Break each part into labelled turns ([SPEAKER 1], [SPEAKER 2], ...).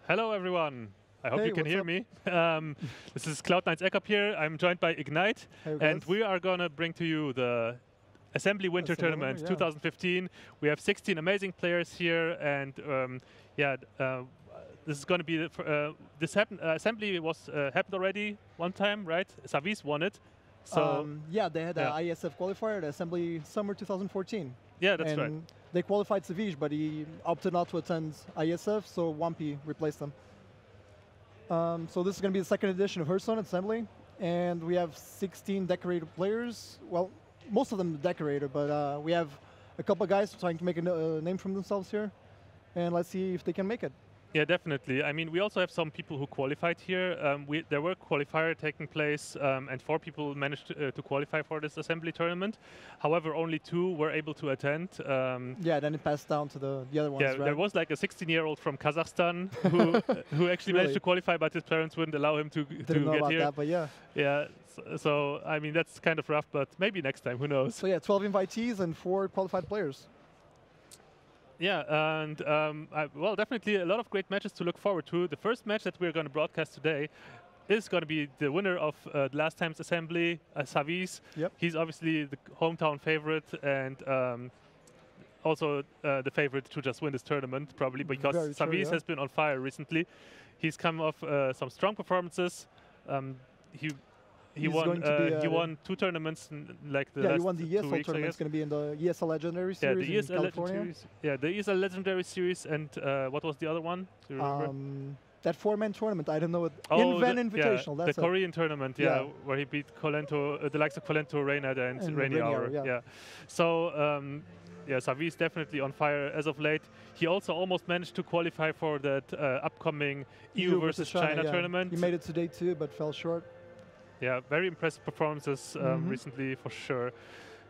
[SPEAKER 1] Hello, everyone. I hope
[SPEAKER 2] Hey,
[SPEAKER 1] you can
[SPEAKER 2] what's
[SPEAKER 1] hear
[SPEAKER 2] up?
[SPEAKER 1] me. This is Cloud9's Ekup here. I'm joined by Ignite,
[SPEAKER 2] Hey,
[SPEAKER 1] and
[SPEAKER 2] guys.
[SPEAKER 1] we are going to bring to you the Assembly Winter
[SPEAKER 2] Assembly
[SPEAKER 1] Tournament
[SPEAKER 2] Winter, yeah.
[SPEAKER 1] 2015. We have 16 amazing players here, and this is going to be this happened. Assembly was happened already one time, right? Savjz won it. So
[SPEAKER 2] Yeah, they had
[SPEAKER 1] yeah.
[SPEAKER 2] an ISF qualifier at Assembly Summer 2014.
[SPEAKER 1] Yeah, that's
[SPEAKER 2] and
[SPEAKER 1] right.
[SPEAKER 2] They qualified Savjz, but he opted not to attend ISF, so Wampy replaced him. So this is going to be the second edition of Hearthstone Assembly, and we have 16 decorated players. Well, most of them decorated, but we have a couple of guys trying to make a name for themselves here, and let's see if they can make it.
[SPEAKER 1] Yeah, definitely. I mean, we also have some people who qualified here. There were qualifiers taking place, and 4 people managed to qualify for this assembly tournament. However, only 2 were able to attend.
[SPEAKER 2] Yeah, then it passed down to the other ones,
[SPEAKER 1] Yeah,
[SPEAKER 2] right?
[SPEAKER 1] there was like a 16-year-old from Kazakhstan who actually managed to qualify, but his parents wouldn't allow him to
[SPEAKER 2] Didn't know
[SPEAKER 1] get
[SPEAKER 2] about
[SPEAKER 1] here.
[SPEAKER 2] that, but yeah.
[SPEAKER 1] Yeah, so I mean, that's kind of rough, but maybe next time, who knows?
[SPEAKER 2] So yeah, 12 invitees and 4 qualified players.
[SPEAKER 1] Yeah, and well, definitely a lot of great matches to look forward to. The first match that we're going to broadcast today is going to be the winner of last time's assembly, Savjz.
[SPEAKER 2] Yep.
[SPEAKER 1] He's obviously the hometown favorite and also the favorite to just win this tournament, probably because
[SPEAKER 2] Very true,
[SPEAKER 1] Savjz
[SPEAKER 2] yeah.
[SPEAKER 1] has been on fire recently. He's come off some strong performances. He
[SPEAKER 2] He's
[SPEAKER 1] won.
[SPEAKER 2] going to be,
[SPEAKER 1] He won 2 tournaments like the
[SPEAKER 2] Yeah,
[SPEAKER 1] last
[SPEAKER 2] he won the
[SPEAKER 1] 2
[SPEAKER 2] ESL
[SPEAKER 1] weeks, I
[SPEAKER 2] tournament.
[SPEAKER 1] guess.
[SPEAKER 2] It's going to be in the ESL Legendary
[SPEAKER 1] Yeah,
[SPEAKER 2] Series
[SPEAKER 1] the
[SPEAKER 2] in
[SPEAKER 1] ESL
[SPEAKER 2] California.
[SPEAKER 1] Series. Yeah, the ESL Legendary Series, and what was the other one? Do you remember?
[SPEAKER 2] That 4-man tournament, I don't know what.
[SPEAKER 1] Oh,
[SPEAKER 2] Inven
[SPEAKER 1] the-
[SPEAKER 2] Invitational,
[SPEAKER 1] yeah,
[SPEAKER 2] that's
[SPEAKER 1] the
[SPEAKER 2] it.
[SPEAKER 1] Korean tournament,
[SPEAKER 2] Yeah.
[SPEAKER 1] where he beat Kolento, the likes of Kolento, Reina, and
[SPEAKER 2] And
[SPEAKER 1] Rainy
[SPEAKER 2] Rainy
[SPEAKER 1] Hour.
[SPEAKER 2] Hour, yeah.
[SPEAKER 1] So, yeah, Savjz definitely on fire as of late. He also almost managed to qualify for that upcoming EU versus China
[SPEAKER 2] yeah.
[SPEAKER 1] tournament.
[SPEAKER 2] He made it today too, but fell short.
[SPEAKER 1] Yeah, very impressive performances recently for sure.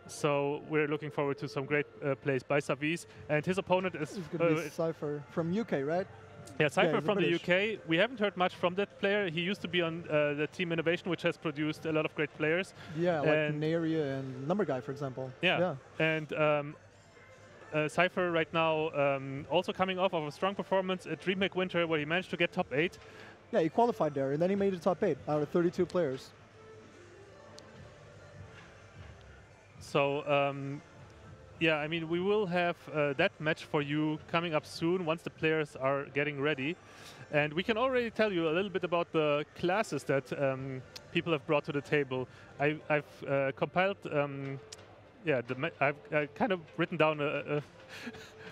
[SPEAKER 1] So we're looking forward to some great plays by Savjz, and his opponent is
[SPEAKER 2] It's going to be Cipher from UK, right?
[SPEAKER 1] yeah, Cipher
[SPEAKER 2] he's
[SPEAKER 1] from the
[SPEAKER 2] British.
[SPEAKER 1] UK. We haven't heard much from that player. He used to be on the Team Innovation, which has produced a lot of great players.
[SPEAKER 2] Yeah, like
[SPEAKER 1] And-
[SPEAKER 2] Naria and Number Guy, for example.
[SPEAKER 1] Yeah, and Cipher right now also coming off of a strong performance at DreamHack Winter, where he managed to get top 8.
[SPEAKER 2] Yeah, he qualified there, and then he made the top 8 out of 32 players.
[SPEAKER 1] So, yeah, I mean, we will have that match for you coming up soon once the players are getting ready. And we can already tell you a little bit about the classes that people have brought to the table. I've compiled, yeah, I've kind of written down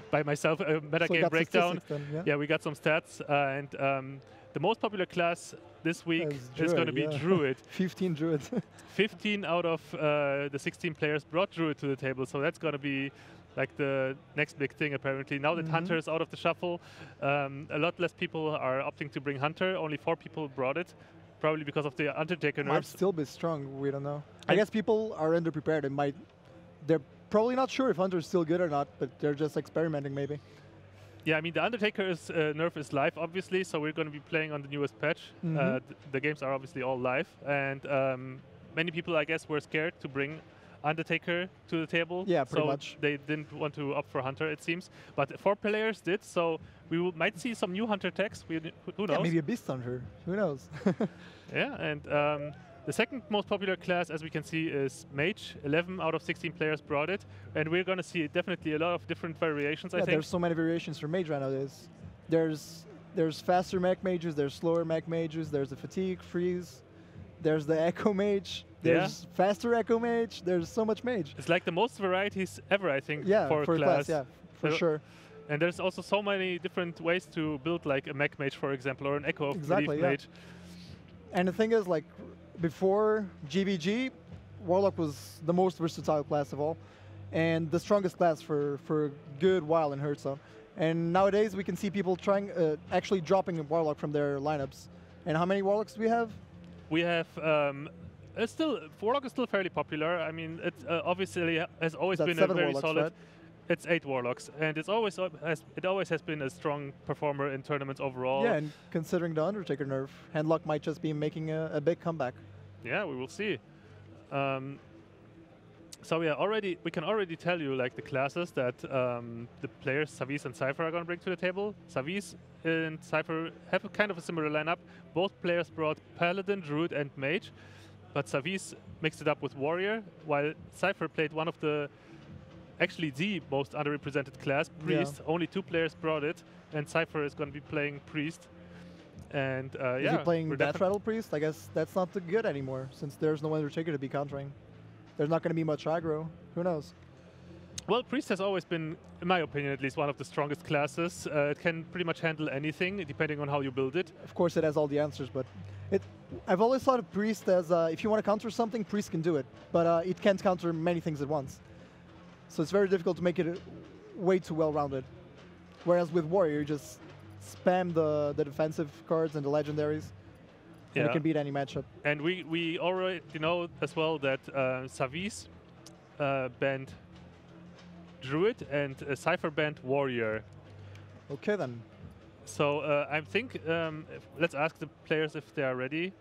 [SPEAKER 1] by myself a
[SPEAKER 2] So we
[SPEAKER 1] metagame
[SPEAKER 2] got
[SPEAKER 1] breakdown.
[SPEAKER 2] statistics then, yeah?
[SPEAKER 1] Yeah, we got some stats. And the most popular class this week is going to be
[SPEAKER 2] yeah.
[SPEAKER 1] Druid.
[SPEAKER 2] 15 Druids.
[SPEAKER 1] 15 out of the 16 players brought Druid to the table, so that's going to be like the next big thing apparently. Now that Hunter is out of the shuffle, a lot less people are opting to bring Hunter. Only 4 people brought it, probably because of the Undertaker
[SPEAKER 2] Might
[SPEAKER 1] nerfs.
[SPEAKER 2] still be strong, we don't know. I guess people are underprepared and they're probably not sure if Hunter's still good or not, but they're just experimenting maybe.
[SPEAKER 1] Yeah, I mean, the Undertaker's nerf is live, obviously, so we're going to be playing on the newest patch. The games are obviously all live, and many people, I guess, were scared to bring Undertaker to the table.
[SPEAKER 2] Yeah, pretty
[SPEAKER 1] so
[SPEAKER 2] much.
[SPEAKER 1] they didn't want to opt for Hunter, it seems. But 4 players did, so we might see some new Hunter techs. Who knows?
[SPEAKER 2] Yeah, maybe a Beast Hunter. Who knows?
[SPEAKER 1] Yeah, and the second most popular class, as we can see, is Mage. 11 out of 16 players brought it, and we're going to see definitely a lot of different variations, I
[SPEAKER 2] Yeah,
[SPEAKER 1] think.
[SPEAKER 2] there's so many variations for Mage right nowadays. There's faster mech mages, there's slower mech mages, there's the fatigue, freeze, there's the echo mage, there's faster echo mage, there's so much mage.
[SPEAKER 1] It's like the most varieties ever, I think,
[SPEAKER 2] Yeah,
[SPEAKER 1] for a class.
[SPEAKER 2] yeah, for sure.
[SPEAKER 1] And there's also so many different ways to build like a mech mage, for example, or an echo of
[SPEAKER 2] Exactly,
[SPEAKER 1] relief
[SPEAKER 2] yeah.
[SPEAKER 1] mage.
[SPEAKER 2] And the thing is, like, before GVG, Warlock was the most versatile class of all, and the strongest class for a good while in Hearthstone. And nowadays, we can see people trying, actually dropping a Warlock from their lineups. And how many Warlocks do we have?
[SPEAKER 1] We have Warlock is still fairly popular. I mean, it obviously has always
[SPEAKER 2] That's
[SPEAKER 1] been a
[SPEAKER 2] 7
[SPEAKER 1] very
[SPEAKER 2] Warlocks,
[SPEAKER 1] solid.
[SPEAKER 2] right?
[SPEAKER 1] It's 8 Warlocks, and it always has been a strong performer in tournaments overall.
[SPEAKER 2] Yeah, and considering the Undertaker nerf, Handlock might just be making a big comeback.
[SPEAKER 1] Yeah, we will see. So yeah, we can already tell you like the classes that the players Savjz and Cipher are going to bring to the table. Savjz and Cipher have a kind of a similar lineup. Both players brought Paladin, Druid, and Mage, but Savjz mixed it up with Warrior, while Cipher played one of the actually the most underrepresented class, Priest.
[SPEAKER 2] Yeah.
[SPEAKER 1] Only 2 players brought it, and Cipher is going to be playing Priest. And
[SPEAKER 2] Is
[SPEAKER 1] yeah,
[SPEAKER 2] he playing Death Rattle Priest? I guess that's not too good anymore, since there's no Undertaker to be countering. There's not going to be much aggro. Who knows?
[SPEAKER 1] Well, Priest has always been, in my opinion at least, one of the strongest classes. It can pretty much handle anything, depending on how you build it.
[SPEAKER 2] Of course, it has all the answers, but I've always thought of Priest as if you want to counter something, Priest can do it, but it can't counter many things at once. So it's very difficult to make it way too well-rounded. Whereas with Warrior, you just spam the defensive cards and the legendaries, and it can beat any matchup.
[SPEAKER 1] And we already know as well that Savjz banned Druid and Cipher banned Warrior.
[SPEAKER 2] Okay then.
[SPEAKER 1] So I think let's ask the players if they are ready.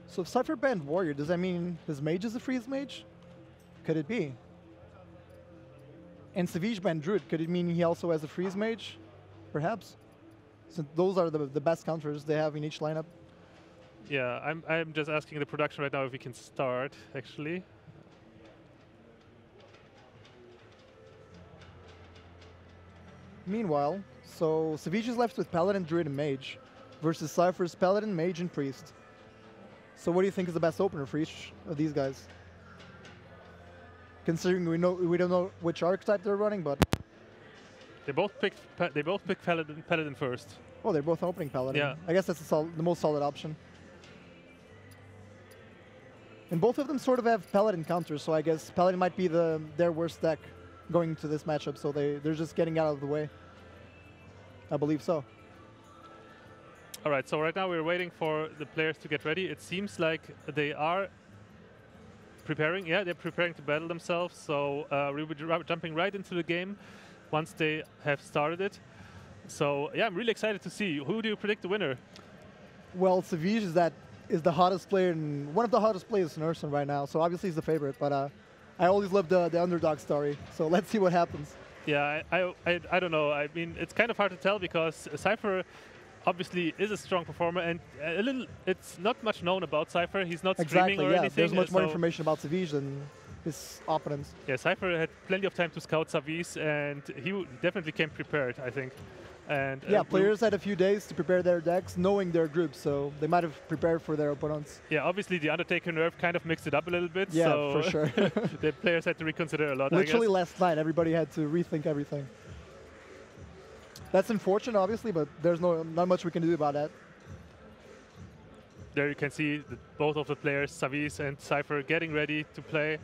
[SPEAKER 2] So if Cipher banned Warrior, does that mean his mage is a freeze mage? Could it be? And Savjz banned Druid, could it mean he also has a freeze mage? Perhaps. Since those are the best counters they have in each lineup.
[SPEAKER 1] Yeah, I'm just asking the production right now if we can start, actually.
[SPEAKER 2] Meanwhile, so Savjz is left with Paladin, Druid, and Mage versus Cypher's Paladin, Mage, and Priest. So what do you think is the best opener for each of these guys? Considering we don't know which archetype they're running, but
[SPEAKER 1] They both picked Paladin first.
[SPEAKER 2] oh, they're both opening Paladin.
[SPEAKER 1] Yeah.
[SPEAKER 2] I guess that's the most solid option. And both of them sort of have Paladin counters, so I guess Paladin might be their worst deck going into this matchup, so they're just getting out of the way. I believe so.
[SPEAKER 1] All right, so right now we're waiting for the players to get ready. It seems like they are preparing. Yeah, they're preparing to battle themselves, so we'll be jumping right into the game once they have started it. So yeah, I'm really excited to see. Who do you predict the winner?
[SPEAKER 2] Well, Savjz is the hottest player, one of the hottest players in Hearthstone right now, so obviously he's the favorite, but I always love the underdog story, so let's see what happens.
[SPEAKER 1] Yeah, I don't know. I mean, it's kind of hard to tell because Cipher obviously is a strong performer, and it's not much known about Cipher. He's not streaming or anything.
[SPEAKER 2] There's much more information about Savjz than his opponents.
[SPEAKER 1] Yeah, Cipher had plenty of time to scout Savjz, and he definitely came prepared, I think. And
[SPEAKER 2] yeah, players had a few days to prepare their decks, knowing their groups, so they might have prepared for their opponents.
[SPEAKER 1] Yeah, obviously the Undertaker nerf kind of mixed it up a little bit.
[SPEAKER 2] Yeah,
[SPEAKER 1] so
[SPEAKER 2] for sure.
[SPEAKER 1] The players had to reconsider a lot.
[SPEAKER 2] Literally
[SPEAKER 1] I guess.
[SPEAKER 2] last night, everybody had to rethink everything. That's unfortunate, obviously, but there's not much we can do about that.
[SPEAKER 1] There you can see both of the players, Savjz and Cipher, getting ready to play.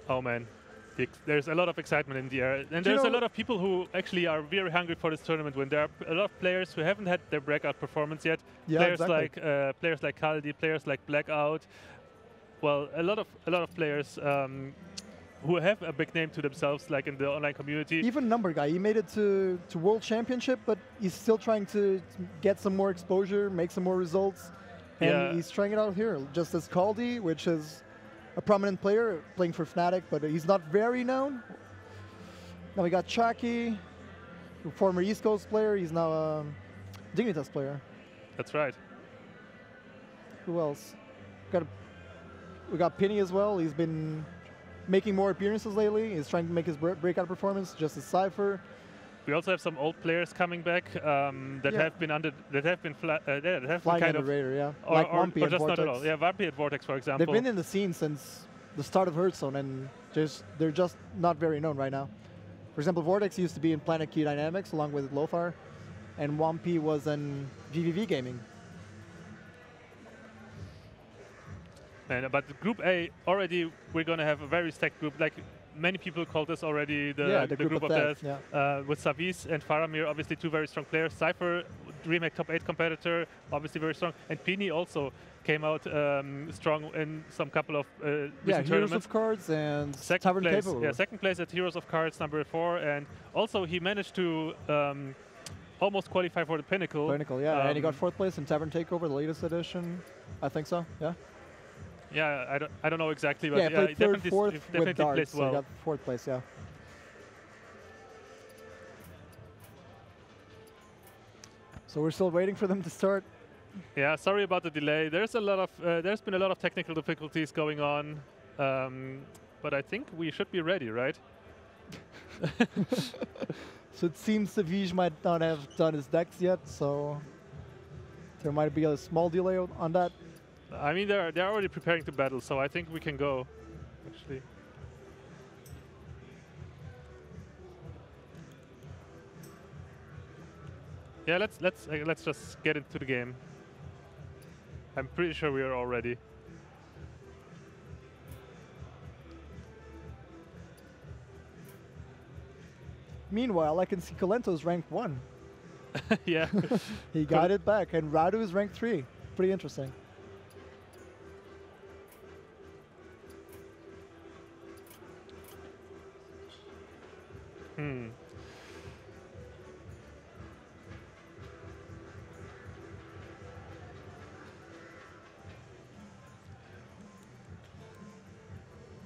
[SPEAKER 1] Oh man. There's a lot of excitement in the air, and there's a lot of people who actually are very hungry for this tournament win. There are a lot of players who haven't had their breakout performance yet.
[SPEAKER 2] Yeah,
[SPEAKER 1] players
[SPEAKER 2] exactly.
[SPEAKER 1] Players like Kaldi, players like Blackout. Well, a lot of players who have a big name to themselves, like in the online community.
[SPEAKER 2] Even Number Guy, he made it to World Championship, but he's still trying to get some more exposure, make some more results, and he's trying it out here. Just as Kaldi, which is a prominent player playing for Fnatic, but he's not very known. Now we got Chucky, former East Coast player. He's now a Dignitas player.
[SPEAKER 1] That's right.
[SPEAKER 2] Who else? We got Penny as well. He's been making more appearances lately. He's trying to make his breakout performance, just as Cipher.
[SPEAKER 1] We also have some old players coming back that have been
[SPEAKER 2] flying
[SPEAKER 1] kind
[SPEAKER 2] under the radar, yeah.
[SPEAKER 1] Or,
[SPEAKER 2] like
[SPEAKER 1] or,
[SPEAKER 2] Wumpy
[SPEAKER 1] or
[SPEAKER 2] and
[SPEAKER 1] just
[SPEAKER 2] Vortex.
[SPEAKER 1] not at all. Yeah, Wumpy and Vortex, for example.
[SPEAKER 2] They've been in the scene since the start of Hearthstone, and they're just not very known right now. For example, Vortex used to be in Planet Key Dynamics along with Lothar, and Wumpy was in VVV Gaming.
[SPEAKER 1] But Group A, already we're going to have a very stacked group. Like many people call this already the group of death.
[SPEAKER 2] Yeah.
[SPEAKER 1] With Savjz and Faramir, obviously two very strong players. Cypher, DreamHack top 8 competitor, obviously very strong. And Pini also came out strong in some couple of recent
[SPEAKER 2] Heroes
[SPEAKER 1] tournaments.
[SPEAKER 2] of Cards and
[SPEAKER 1] Second place,
[SPEAKER 2] Capable.
[SPEAKER 1] second place at Heroes of Cards #4, and also he managed to almost qualify for the Pinnacle.
[SPEAKER 2] Pinnacle, yeah. And he got 4th place in Tavern Takeover, the latest edition. I think so, yeah.
[SPEAKER 1] Yeah, I don't know exactly, but
[SPEAKER 2] yeah,
[SPEAKER 1] he
[SPEAKER 2] played
[SPEAKER 1] definitely,
[SPEAKER 2] 4th
[SPEAKER 1] definitely
[SPEAKER 2] with darts,
[SPEAKER 1] plays well.
[SPEAKER 2] So he got 4th place, yeah. So we're still waiting for them to start.
[SPEAKER 1] Yeah, sorry about the delay. There's been a lot of technical difficulties going on, but I think we should be ready, right?
[SPEAKER 2] So it seems Savjz might not have done his decks yet, so there might be a small delay on that.
[SPEAKER 1] I mean, they're already preparing to battle, so I think we can go, actually. Yeah, let's just get into the game. I'm pretty sure we are all ready.
[SPEAKER 2] Meanwhile, I can see Colento's ranked 1.
[SPEAKER 1] Yeah.
[SPEAKER 2] He got it back, and Radu is ranked 3. Pretty interesting.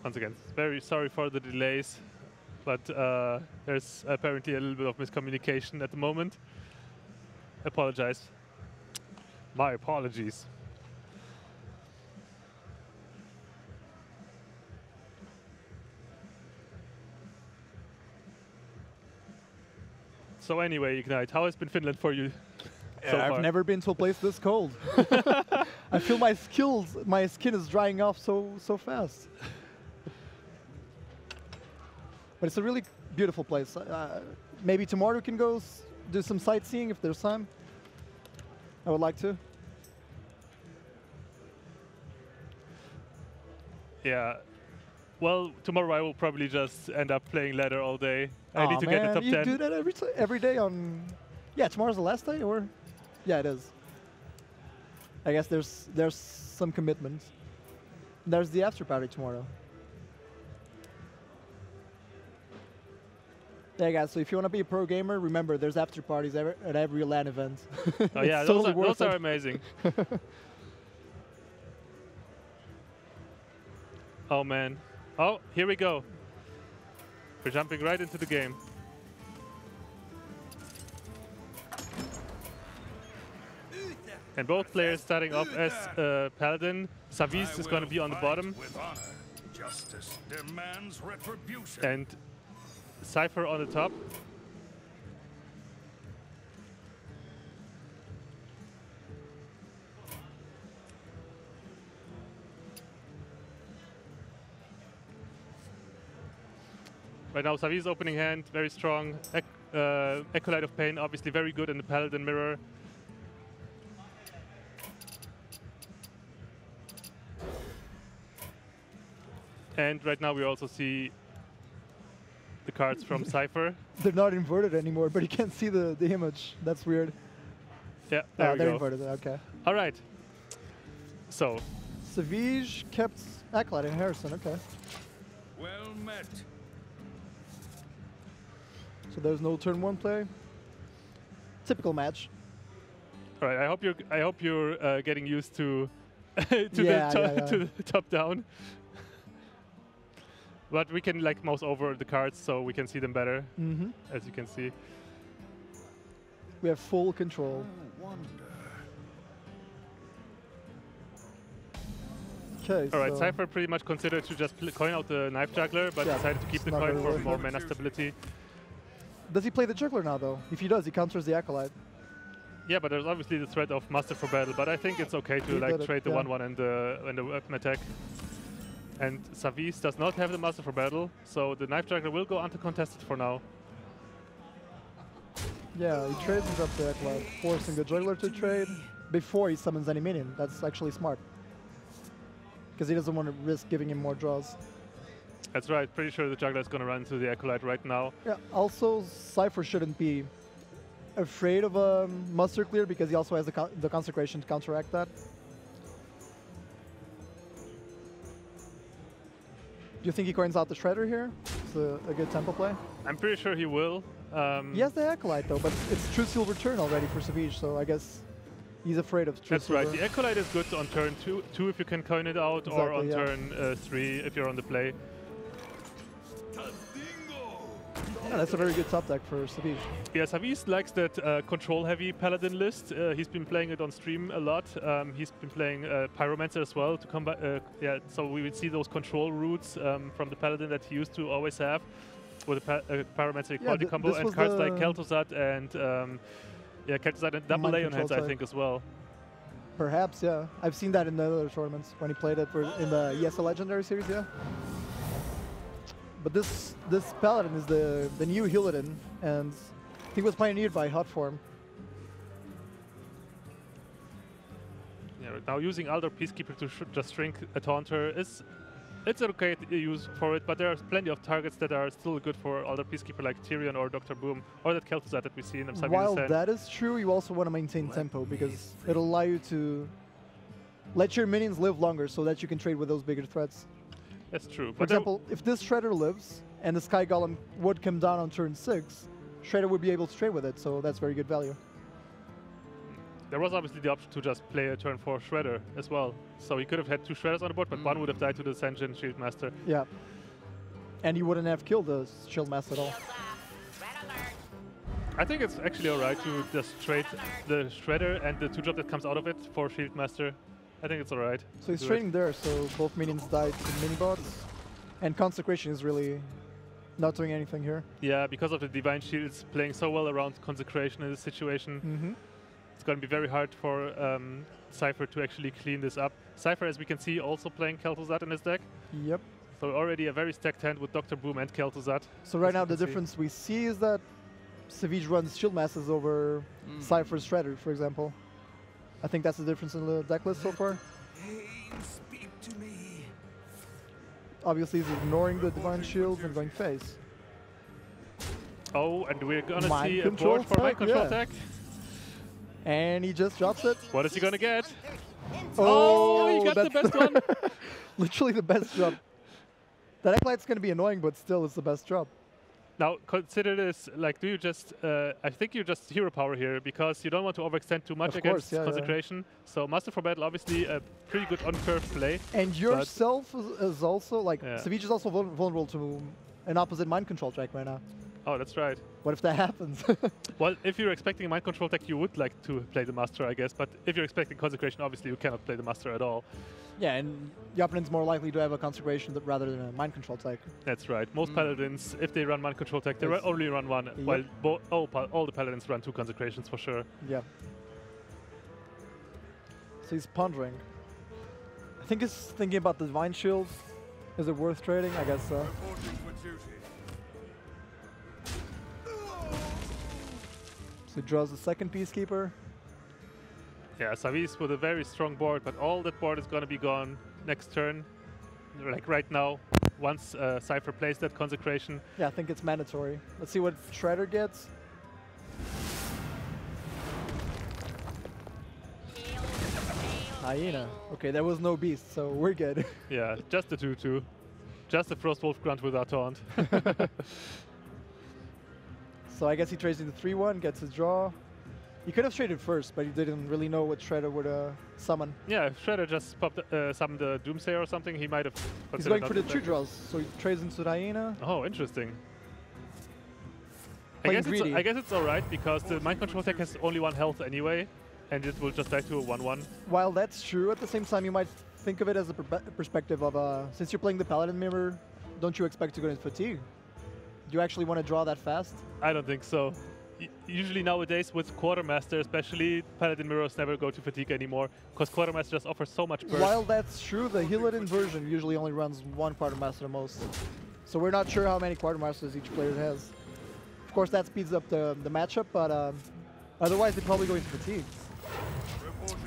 [SPEAKER 1] Once again, very sorry for the delays, but there's apparently a little bit of miscommunication at the moment. Apologize. My apologies. So anyway, Ignite, how has been Finland for you so far?
[SPEAKER 2] I've never been to a place this cold. I feel my skin is drying off so fast. But it's a really beautiful place. Maybe tomorrow we can go do some sightseeing if there's time. I would like to.
[SPEAKER 1] Yeah. Well, tomorrow I will probably just end up playing ladder all day. I need to get the top 10.
[SPEAKER 2] You do that every day on... Yeah, tomorrow's the last day, or... Yeah, it is. I guess there's some commitment. There's the after party tomorrow. Yeah, guys, so if you want to be a pro gamer, remember, there's after parties at every LAN event.
[SPEAKER 1] Oh yeah, those are amazing. Oh man. Oh, here we go. We're jumping right into the game. And both players starting off as Paladin. Savjz is going to be on the bottom.
[SPEAKER 3] Justice demands retribution.
[SPEAKER 1] And Cipher on the top. Right now, Savjz opening hand, very strong. Acolyte of Pain, obviously very good in the Paladin mirror. And right now we also see the cards from Cipher.
[SPEAKER 2] They're not inverted anymore, but you can't see the image. That's weird.
[SPEAKER 1] Yeah, there we
[SPEAKER 2] they're
[SPEAKER 1] go.
[SPEAKER 2] Inverted, okay.
[SPEAKER 1] All right. So.
[SPEAKER 2] Savjz kept Acolyte and Harrison, okay.
[SPEAKER 3] Well met.
[SPEAKER 2] So there's no turn 1 play. Typical match.
[SPEAKER 1] All right, I hope you're getting used to to the top down. But we can like mouse over the cards so we can see them better, as you can see.
[SPEAKER 2] We have full control. Okay.
[SPEAKER 1] All right, Cipher pretty much considered to just coin out the Knife Juggler, but decided to keep the coin for more mana stability.
[SPEAKER 2] Does he play the Juggler now, though? If he does, he counters the Acolyte.
[SPEAKER 1] Yeah, but there's obviously the threat of Master for Battle, but I think it's okay to like trade the 1/1 and the weapon attack. And Savjz does not have the Master for Battle, so the Knife Juggler will go uncontested for now.
[SPEAKER 2] Yeah, he trades and drops the Acolyte, forcing the Juggler to trade before he summons any minion. That's actually smart. Because he doesn't want to risk giving him more draws.
[SPEAKER 1] That's right, pretty sure the Juggler is going to run to the Acolyte right now.
[SPEAKER 2] Yeah, also Cipher shouldn't be afraid of a Muster Clear because he also has the Consecration to counteract that. Do you think he coins out the Shredder here? It's a good tempo play.
[SPEAKER 1] I'm pretty sure he will.
[SPEAKER 2] He has the Acolyte though, but it's True Silver turn already for Savjz, so I guess he's afraid of True Silver.
[SPEAKER 1] That's right. The Acolyte is good on turn 2 if you can coin it out, or on turn 3 if you're on the play.
[SPEAKER 2] Yeah, that's a very good top deck for Savjz.
[SPEAKER 1] Yeah, Savjz likes that control-heavy Paladin list. He's been playing it on stream a lot. He's been playing Pyromancer as well to combat. Yeah, so we would see those control routes from the Paladin that he used to always have with a Pyromancer equality combo, and cards like Kel'Thuzad and yeah, Kel'Thuzad and double Leon hands, I think, as well.
[SPEAKER 2] Perhaps, yeah. I've seen that in the other tournaments when he played it in the ESL Legendary Series, yeah. But this Paladin is the new Hillidan, and he was pioneered by Hotform.
[SPEAKER 1] Yeah, now using Aldor Peacekeeper to just shrink a Taunter it's okay to use for it, but there are plenty of targets that are still good for Aldor Peacekeeper, like Tyrion or Dr. Boom, or that Kel'Thuzad that we see in the Savjz.
[SPEAKER 2] While that is true, you also want to maintain tempo, because it'll allow you to let your minions live longer so that you can trade with those bigger threats.
[SPEAKER 1] That's true.
[SPEAKER 2] For example, if this Shredder lives and the Sky Golem would come down on turn 6, Shredder would be able to trade with it, so that's very good value.
[SPEAKER 1] There was obviously the option to just play a turn 4 Shredder as well. So he could have had 2 Shredders on the board, but one would have died to the Ascension Shieldmaster.
[SPEAKER 2] Yeah. And he wouldn't have killed the Shieldmaster at all.
[SPEAKER 1] I think it's actually alright to just trade the Shredder and the 2-drop that comes out of it for Shieldmaster. I think it's alright.
[SPEAKER 2] So he's trading there, so both minions died to mini-bots. And Consecration is really not doing anything here.
[SPEAKER 1] Yeah, because of the Divine Shields playing so well around Consecration in this situation. It's going to be very hard for Cipher to actually clean this up. Cipher, as we can see, also playing Kel'Thuzad in his deck.
[SPEAKER 2] Yep.
[SPEAKER 1] So already a very stacked hand with Dr. Boom and Kel'Thuzad.
[SPEAKER 2] So right now the difference we see is that Savjz runs Shieldmasters over Cypher's Shredder, for example. I think that's the difference in the deck list so far.
[SPEAKER 3] Speak to me.
[SPEAKER 2] Obviously he's ignoring the Divine Shields and going face.
[SPEAKER 1] Oh, and we're gonna
[SPEAKER 2] Mind
[SPEAKER 1] see a
[SPEAKER 2] control
[SPEAKER 1] board for Mind Control
[SPEAKER 2] yeah.
[SPEAKER 1] Tech.
[SPEAKER 2] And he just drops it.
[SPEAKER 1] What is he gonna get?
[SPEAKER 2] Oh,
[SPEAKER 1] he got the best one.
[SPEAKER 2] Literally the best drop. That Acolyte's gonna be annoying, but still it's the best drop.
[SPEAKER 1] Now consider this, like, do you just, I think you just hero power here, because you don't want to overextend too much against Consecration. So Master for Battle, obviously a pretty good on-curve play.
[SPEAKER 2] And yourself is also, like, Savjz is also vulnerable to an opposite mind control track right now.
[SPEAKER 1] Oh, that's right.
[SPEAKER 2] What if that happens?
[SPEAKER 1] Well, if you're expecting a mind control tech, you would like to play the Master, I guess. But if you're expecting Consecration, obviously you cannot play the Master at all.
[SPEAKER 2] Yeah, and the opponent's more likely to have a Consecration rather than a mind control tech.
[SPEAKER 1] That's right. Most Paladins, if they run mind control tech, they only run one. Yep. While all the Paladins run 2 Consecrations for sure.
[SPEAKER 2] Yeah. So he's pondering. I think he's thinking about the Divine Shield. Is it worth trading? I guess so. So he draws the second Peacekeeper.
[SPEAKER 1] Yeah, Savjz with a very strong board, but all that board is going to be gone next turn. Like right now, once Cipher plays that Consecration.
[SPEAKER 2] Yeah, I think it's mandatory. Let's see what Shredder gets. Hyena. Okay, there was no beast, so we're good.
[SPEAKER 1] Yeah, just the 2/2. Just a Frostwolf Grunt without taunt.
[SPEAKER 2] So I guess he trades into 3/1, gets his draw. He could have traded first, but he didn't really know what Shredder would summon.
[SPEAKER 1] Yeah, if Shredder just popped, summoned the Doomsayer or something, he might have.
[SPEAKER 2] He's going for the 2 draws, so he trades into the Hyena.
[SPEAKER 1] Oh, interesting. I guess it's alright, because the Mind Control tech has only 1 health anyway, and it will just die to a 1/1.
[SPEAKER 2] While that's true, at the same time you might think of it as a perspective of, since you're playing the Paladin Mirror, don't you expect to go into fatigue? Do you actually want to draw that fast?
[SPEAKER 1] I don't think so. Usually nowadays with Quartermaster especially, Paladin Mirrors never go to fatigue anymore, because Quartermaster just offers so much burst.
[SPEAKER 2] While that's true, the Hillidan version usually only runs 1 Quartermaster at most. So we're not sure how many Quartermasters each player has. Of course that speeds up the matchup, but otherwise they probably go into fatigue.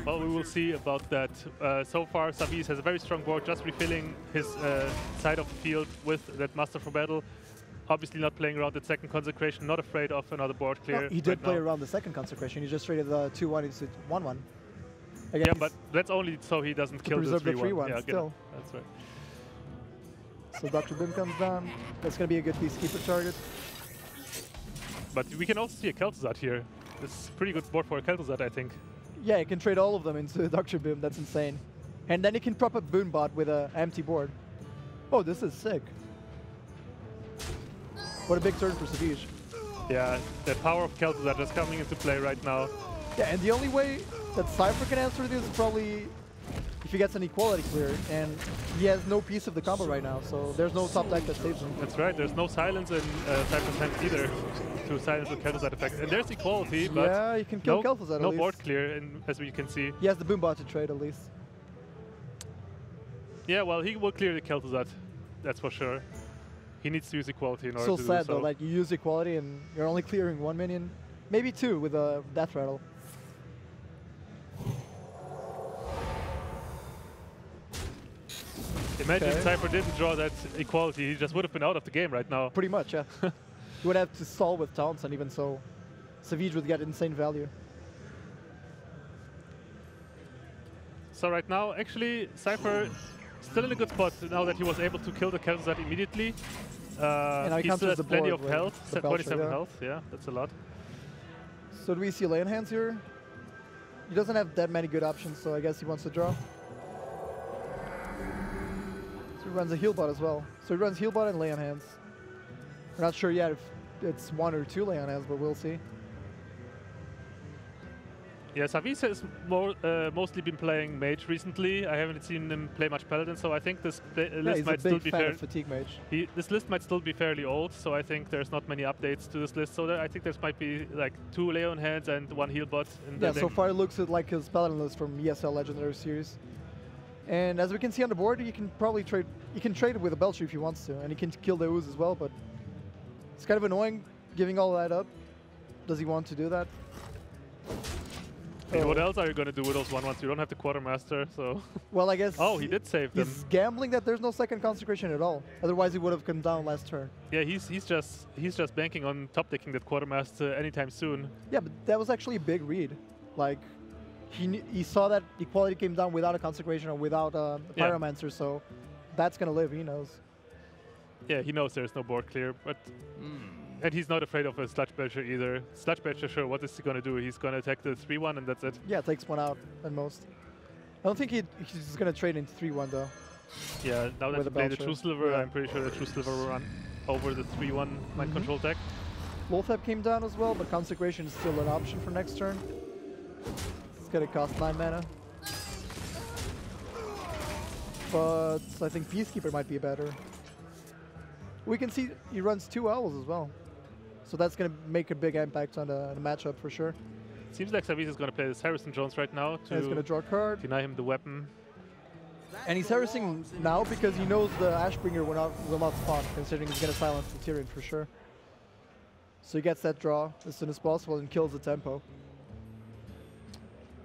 [SPEAKER 1] Well, we will see about that. So far, Savjz has a very strong board, just refilling his side of the field with that Master for Battle. Obviously not playing around that second Consecration, not afraid of another board clear.
[SPEAKER 2] No, he did play around the second Consecration, he just traded the 2/1 into 1/1.
[SPEAKER 1] Yeah, but that's only so he doesn't kill the 3/1.
[SPEAKER 2] Yeah, still.
[SPEAKER 1] That's right.
[SPEAKER 2] So Dr. Boom comes down. That's going to be a good Peacekeeper target.
[SPEAKER 1] But we can also see a Kel'Thuzad here. This is a pretty good board for a Kel'Thuzad, I think.
[SPEAKER 2] Yeah, you can trade all of them into Dr. Boom. That's insane. And then you can prop up Boombot with an empty board. Oh, this is sick. What a big turn for Savjz.
[SPEAKER 1] Yeah, the power of Kel'Thuzad is coming into play right now.
[SPEAKER 2] Yeah, and the only way that Cipher can answer this is probably if he gets an equality clear, and he has no piece of the combo right now, so there's no top deck that saves him.
[SPEAKER 1] That's right, there's no silence in Cypher's hand either to silence the Kel'Thuzad effect. And there's equality, but
[SPEAKER 2] yeah, you can kill Kel'Thuzad at
[SPEAKER 1] no
[SPEAKER 2] least.
[SPEAKER 1] board clear, as we can see.
[SPEAKER 2] He has the Boombot to trade at least.
[SPEAKER 1] Yeah, well, he will clear the Kel'Thuzad, that's for sure. He needs to use equality in order
[SPEAKER 2] So
[SPEAKER 1] to
[SPEAKER 2] sad
[SPEAKER 1] do so.
[SPEAKER 2] though, like you use equality and you're only clearing one minion, maybe two with a Death Rattle.
[SPEAKER 1] Imagine Cipher didn't draw that equality, he just would have been out of the game right now.
[SPEAKER 2] Pretty much, yeah. You would have to stall with taunts, and even so, Savjz would get insane value.
[SPEAKER 1] So right now, actually, Cipher still in a good spot now that he was able to kill the Kel'Thuzad immediately. He still has plenty of health, 27 health, yeah, that's a lot.
[SPEAKER 2] So do we see lane hands here? He doesn't have that many good options, so I guess he wants to draw. So he runs a heal bot as well. So he runs heal bot and lay on hands. We're not sure yet if it's one or two lay on hands, but we'll see.
[SPEAKER 1] Yeah, Savjz has mostly been playing mage recently. I haven't seen him play much paladin, so I think this list might still be fair.
[SPEAKER 2] Fatigue mage.
[SPEAKER 1] This list might still be fairly old, so I think there's not many updates to this list. So I think there might be like 2 lay on hands and 1 heal bot.
[SPEAKER 2] Yeah, so far it looks like his paladin list from ESL Legendary Series. And as we can see on the board, you can probably trade. You can trade it with a Belcher if he wants to, and he can kill the Ooze as well. But it's kind of annoying giving all that up. Does he want to do that?
[SPEAKER 1] Hey, what else are you going to do with those 1/1s? You don't have the Quartermaster, so...
[SPEAKER 2] Well, I guess...
[SPEAKER 1] Oh, he did save them.
[SPEAKER 2] He's gambling that there's no second Consecration at all. Otherwise, he would have come down last turn.
[SPEAKER 1] Yeah, he's just banking on top decking that Quartermaster anytime soon.
[SPEAKER 2] Yeah, but that was actually a big read. Like, he saw that equality came down without a Consecration or without a Pyromancer, so that's going to live, he knows.
[SPEAKER 1] Yeah, he knows there's no board clear, but... And he's not afraid of a Sludge Belcher either. Sludge Belcher, sure, what is he going to do? He's going to attack the 3/1 and that's it.
[SPEAKER 2] Yeah, takes one out at most. I don't think he's going to trade into 3/1 though.
[SPEAKER 1] Yeah, now that he played the True Silver,
[SPEAKER 2] yeah.
[SPEAKER 1] I'm pretty sure the True Silver will run over the 3/1 mind control deck.
[SPEAKER 2] Lothab came down as well, but Consecration is still an option for next turn. It's going to cost 9 mana. But I think Peacekeeper might be better. We can see he runs 2 Owls as well. So that's going to make a big impact on the matchup for sure.
[SPEAKER 1] Seems like Savjz is going to play this Harrison Jones right now to
[SPEAKER 2] he's going to draw a card.
[SPEAKER 1] deny him the weapon.
[SPEAKER 2] And he's harassing now because he knows the Ashbringer will not spawn, considering he's going to silence the Tyrion for sure. So he gets that draw as soon as possible and kills the tempo.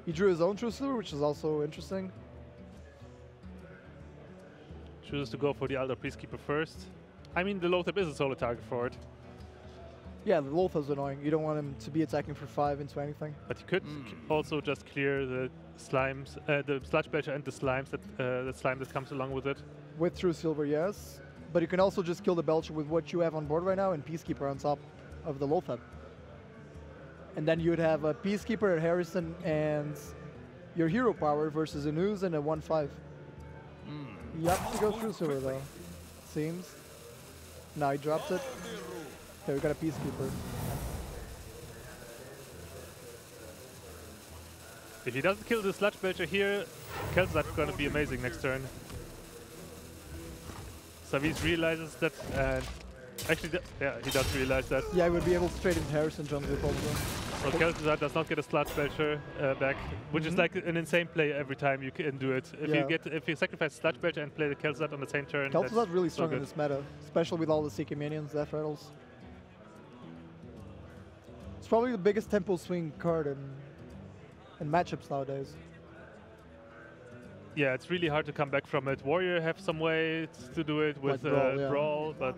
[SPEAKER 2] He drew his own True Silver, which is also interesting.
[SPEAKER 1] Chooses to go for the Elder Peacekeeper first. I mean, the Lothab is a solo target for it.
[SPEAKER 2] Yeah, the Lothab's annoying. You don't want him to be attacking for 5 into anything.
[SPEAKER 1] But you could also just clear the slimes, the Sludge Belcher and the slimes the slime that comes along with it.
[SPEAKER 2] With True Silver, yes. But you can also just kill the Belcher with what you have on board right now and Peacekeeper on top of the Lothab. And then you would have a Peacekeeper, a Harrison, and your hero power versus an Ooze and a 1/5. You have to go True Silver though, seems. Now he drops it. Okay, we got a Peacekeeper.
[SPEAKER 1] If he doesn't kill the Sludge Belcher here, Kel'Thuzad is going to be amazing next turn. Savjz realizes that, and actually, yeah, he does realize that.
[SPEAKER 2] Yeah, he would be able to trade into Harrison Jones with also.
[SPEAKER 1] So Kel'Thuzad does not get a Sludge Belcher back, which is like an insane play every time you can do it. If you sacrifice Sludge Belcher and play the Kel'Thuzad on the same turn,
[SPEAKER 2] Kel'Thuzad's really strong
[SPEAKER 1] so
[SPEAKER 2] in this meta, especially with all the CK minions, Death Rattles. It's probably the biggest tempo swing card in matchups nowadays.
[SPEAKER 1] Yeah, it's really hard to come back from it. Warrior have some way to do it with
[SPEAKER 2] like
[SPEAKER 1] Brawl, but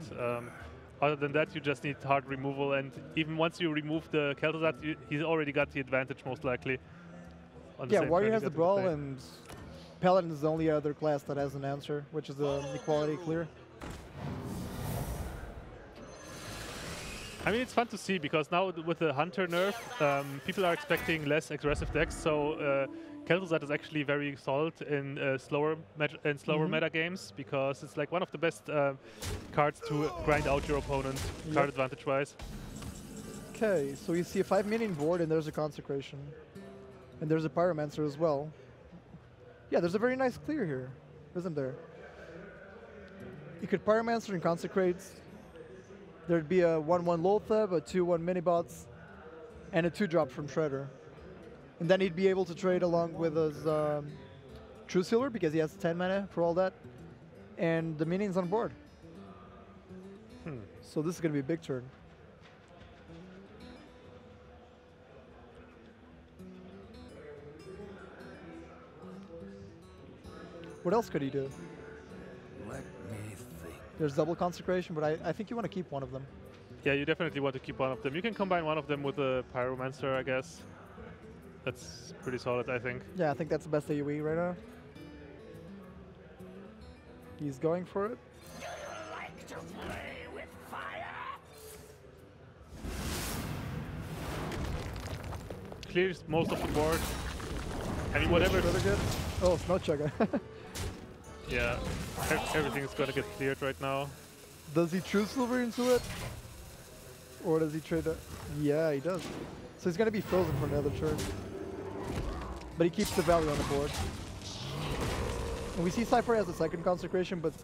[SPEAKER 1] other than that, you just need hard removal. And even once you remove the Kel'Thuzad, he's already got the advantage most likely.
[SPEAKER 2] Yeah, Warrior has the Brawl, and Paladin is the only other class that has an answer, which is the equality clear.
[SPEAKER 1] I mean, it's fun to see because now with the Hunter nerf, people are expecting less aggressive decks. So Kel'Thuzad is actually very solid in slower meta games because it's like one of the best cards to grind out your opponent card advantage-wise.
[SPEAKER 2] Okay, so you see a 5-minion board and there's a Consecration. And there's a Pyromancer as well. Yeah, there's a very nice clear here, isn't there? You could Pyromancer and Consecrate. There'd be a 1/1 Lotheb, a 2/1 Minibots, and a 2-drop from Shredder. And then he'd be able to trade along with his True Silver because he has 10 mana for all that. And the minions on board. So this is going to be a big turn. What else could he do?
[SPEAKER 3] Let me think.
[SPEAKER 2] There's double Consecration, but I think you want to keep one of them.
[SPEAKER 1] Yeah, you definitely want to keep one of them. You can combine one of them with a Pyromancer, I guess. That's pretty solid, I think.
[SPEAKER 2] Yeah, I think that's the best AoE right now. He's going for it.
[SPEAKER 3] Do you like to play with fire?
[SPEAKER 1] Clears most of the board. I mean, whatever.
[SPEAKER 2] Really good. Oh, Snow Chugger.
[SPEAKER 1] Yeah, everything is gonna get cleared right now.
[SPEAKER 2] Does he True Silver into it? Or does he trade it? Yeah, he does. So he's gonna be frozen for another turn. But he keeps the value on the board. And we see Cipher has a second Consecration, but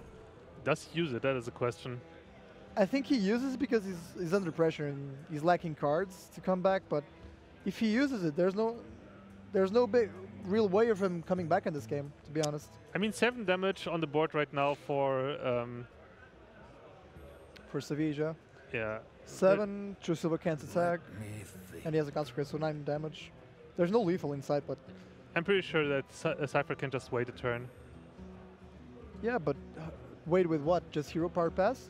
[SPEAKER 1] Does he use it? That is a question.
[SPEAKER 2] I think he uses it because he's under pressure and he's lacking cards to come back. But if he uses it, there's no big real way of him coming back in this game, to be honest.
[SPEAKER 1] I mean, 7 damage on the board right now for
[SPEAKER 2] Savjz.
[SPEAKER 1] yeah.
[SPEAKER 2] 7, True Silver can't attack,
[SPEAKER 3] Let me think.
[SPEAKER 2] and he has a Consecration, so 9 damage. There's no lethal inside, but
[SPEAKER 1] I'm pretty sure that Cipher can just wait a turn.
[SPEAKER 2] yeah, but wait with what? Just hero power pass?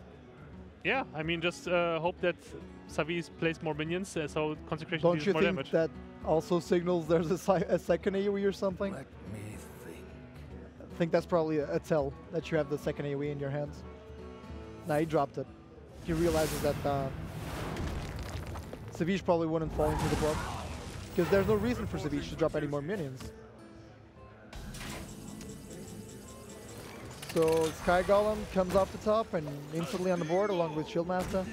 [SPEAKER 1] Yeah, I mean, just hope that Savjz plays more minions, so Consecration
[SPEAKER 2] Don't
[SPEAKER 1] deals
[SPEAKER 2] you
[SPEAKER 1] more
[SPEAKER 2] think
[SPEAKER 1] damage.
[SPEAKER 2] that also signals there's a second AoE or something?
[SPEAKER 3] Let me think.
[SPEAKER 2] I think that's probably a tell that you have the second AoE in your hands. Nah, he dropped it. He realizes that Savjz probably wouldn't fall into the block. Because there's no reason for Savjz to drop any more minions. So Sky Golem comes off the top and instantly on the board along with Shieldmaster.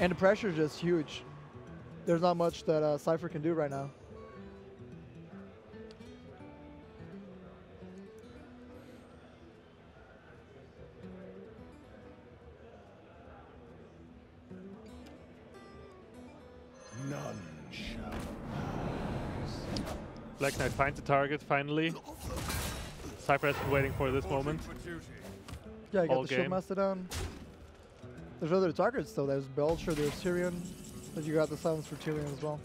[SPEAKER 2] And the pressure is just huge. There's not much that Cipher can do right now.
[SPEAKER 3] None shall.
[SPEAKER 1] Black Knight finds the target finally. Cipher has been waiting for this moment.
[SPEAKER 2] Yeah, you
[SPEAKER 1] All
[SPEAKER 2] got the
[SPEAKER 1] game.
[SPEAKER 2] Shieldmaster down. There's other targets though. There's Belcher, there's Tyrion. But you got the silence for Tyrion as well.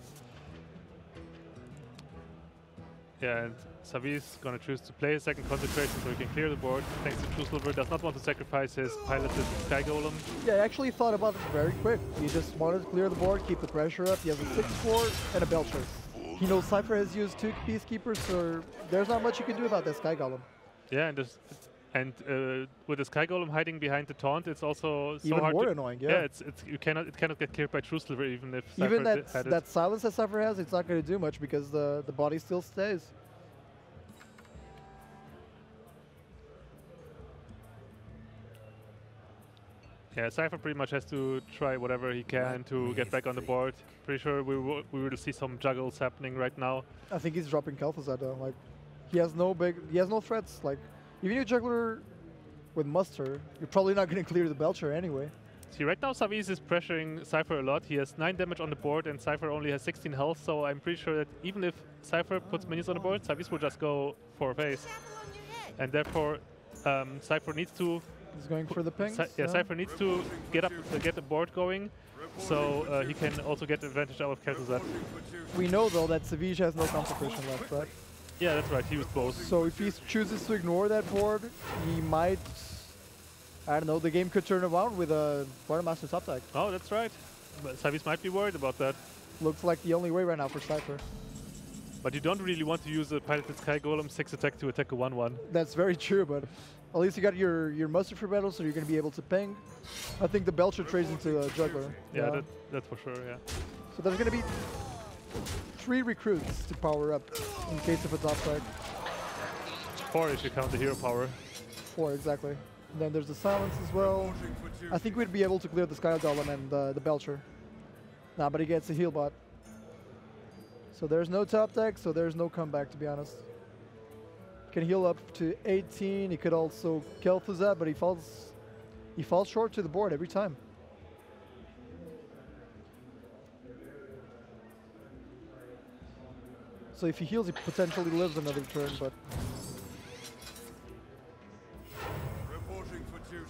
[SPEAKER 1] Yeah, and Savjz gonna choose to play a second Consecration so he can clear the board. Thanks to True Silver, does not want to sacrifice his piloted Sky Golem.
[SPEAKER 2] Yeah, I actually thought about it very quick. He just wanted to clear the board, keep the pressure up. He has a 6-4 and a Belcher. He knows Cipher has used 2 Peacekeepers, so there's not much you can do about that Sky Golem.
[SPEAKER 1] Yeah, and with the Sky Golem hiding behind the taunt, it's also so
[SPEAKER 2] Even
[SPEAKER 1] hard
[SPEAKER 2] more
[SPEAKER 1] to,
[SPEAKER 2] annoying, yeah.
[SPEAKER 1] Yeah, it cannot get cleared by True Silver even if Cipher
[SPEAKER 2] Even
[SPEAKER 1] had it.
[SPEAKER 2] that silence that Cipher has, it's not going to do much because the body still stays.
[SPEAKER 1] Yeah, Cipher pretty much has to try whatever he can to get back on the board. Pretty sure we will see some juggles happening right now.
[SPEAKER 2] I think he's dropping Kel'Thuzad though. Like, he has no threats. Like, even your juggler with Muster, you're probably not going to clear the Belcher anyway.
[SPEAKER 1] See, right now Savjz is pressuring Cipher a lot. He has 9 damage on the board and Cipher only has 16 health, so I'm pretty sure that even if Cipher puts minions on the board, Savjz will just go for a face. And therefore, Cipher needs to...
[SPEAKER 2] He's going for the pings.
[SPEAKER 1] Yeah, Cipher needs to get the board going, so he can also get advantage out of Kel'Thuzad.
[SPEAKER 2] We know though that Savjz has no Consecration left, right?
[SPEAKER 1] Yeah, that's right, he used both.
[SPEAKER 2] So if he chooses to ignore that board, he might... I don't know, the game could turn around with a Quartermaster top deck.
[SPEAKER 1] Oh, that's right. But Savjz might be worried about that.
[SPEAKER 2] Looks like the only way right now for Cipher.
[SPEAKER 1] But you don't really want to use a Piloted Sky Golem 6 attack to attack a 1/1.
[SPEAKER 2] That's very true, but at least you got your muster for battle, so you're going to be able to ping. I think the Belcher trades into a Juggler.
[SPEAKER 1] Yeah, that's for sure, yeah.
[SPEAKER 2] So there's going to be 3 recruits to power up in case of a top deck.
[SPEAKER 1] 4 if you count the hero power.
[SPEAKER 2] 4, exactly. And then there's the Silence as well. I think we'd be able to clear the Sky Golem and the Belcher. Nah, but he gets a heal bot. So there's no top deck, so there's no comeback, to be honest. Can heal up to 18. He could also kill Fuzat, but he falls short to the board every time. So if he heals, he potentially lives another turn, but
[SPEAKER 3] Reporting for duty.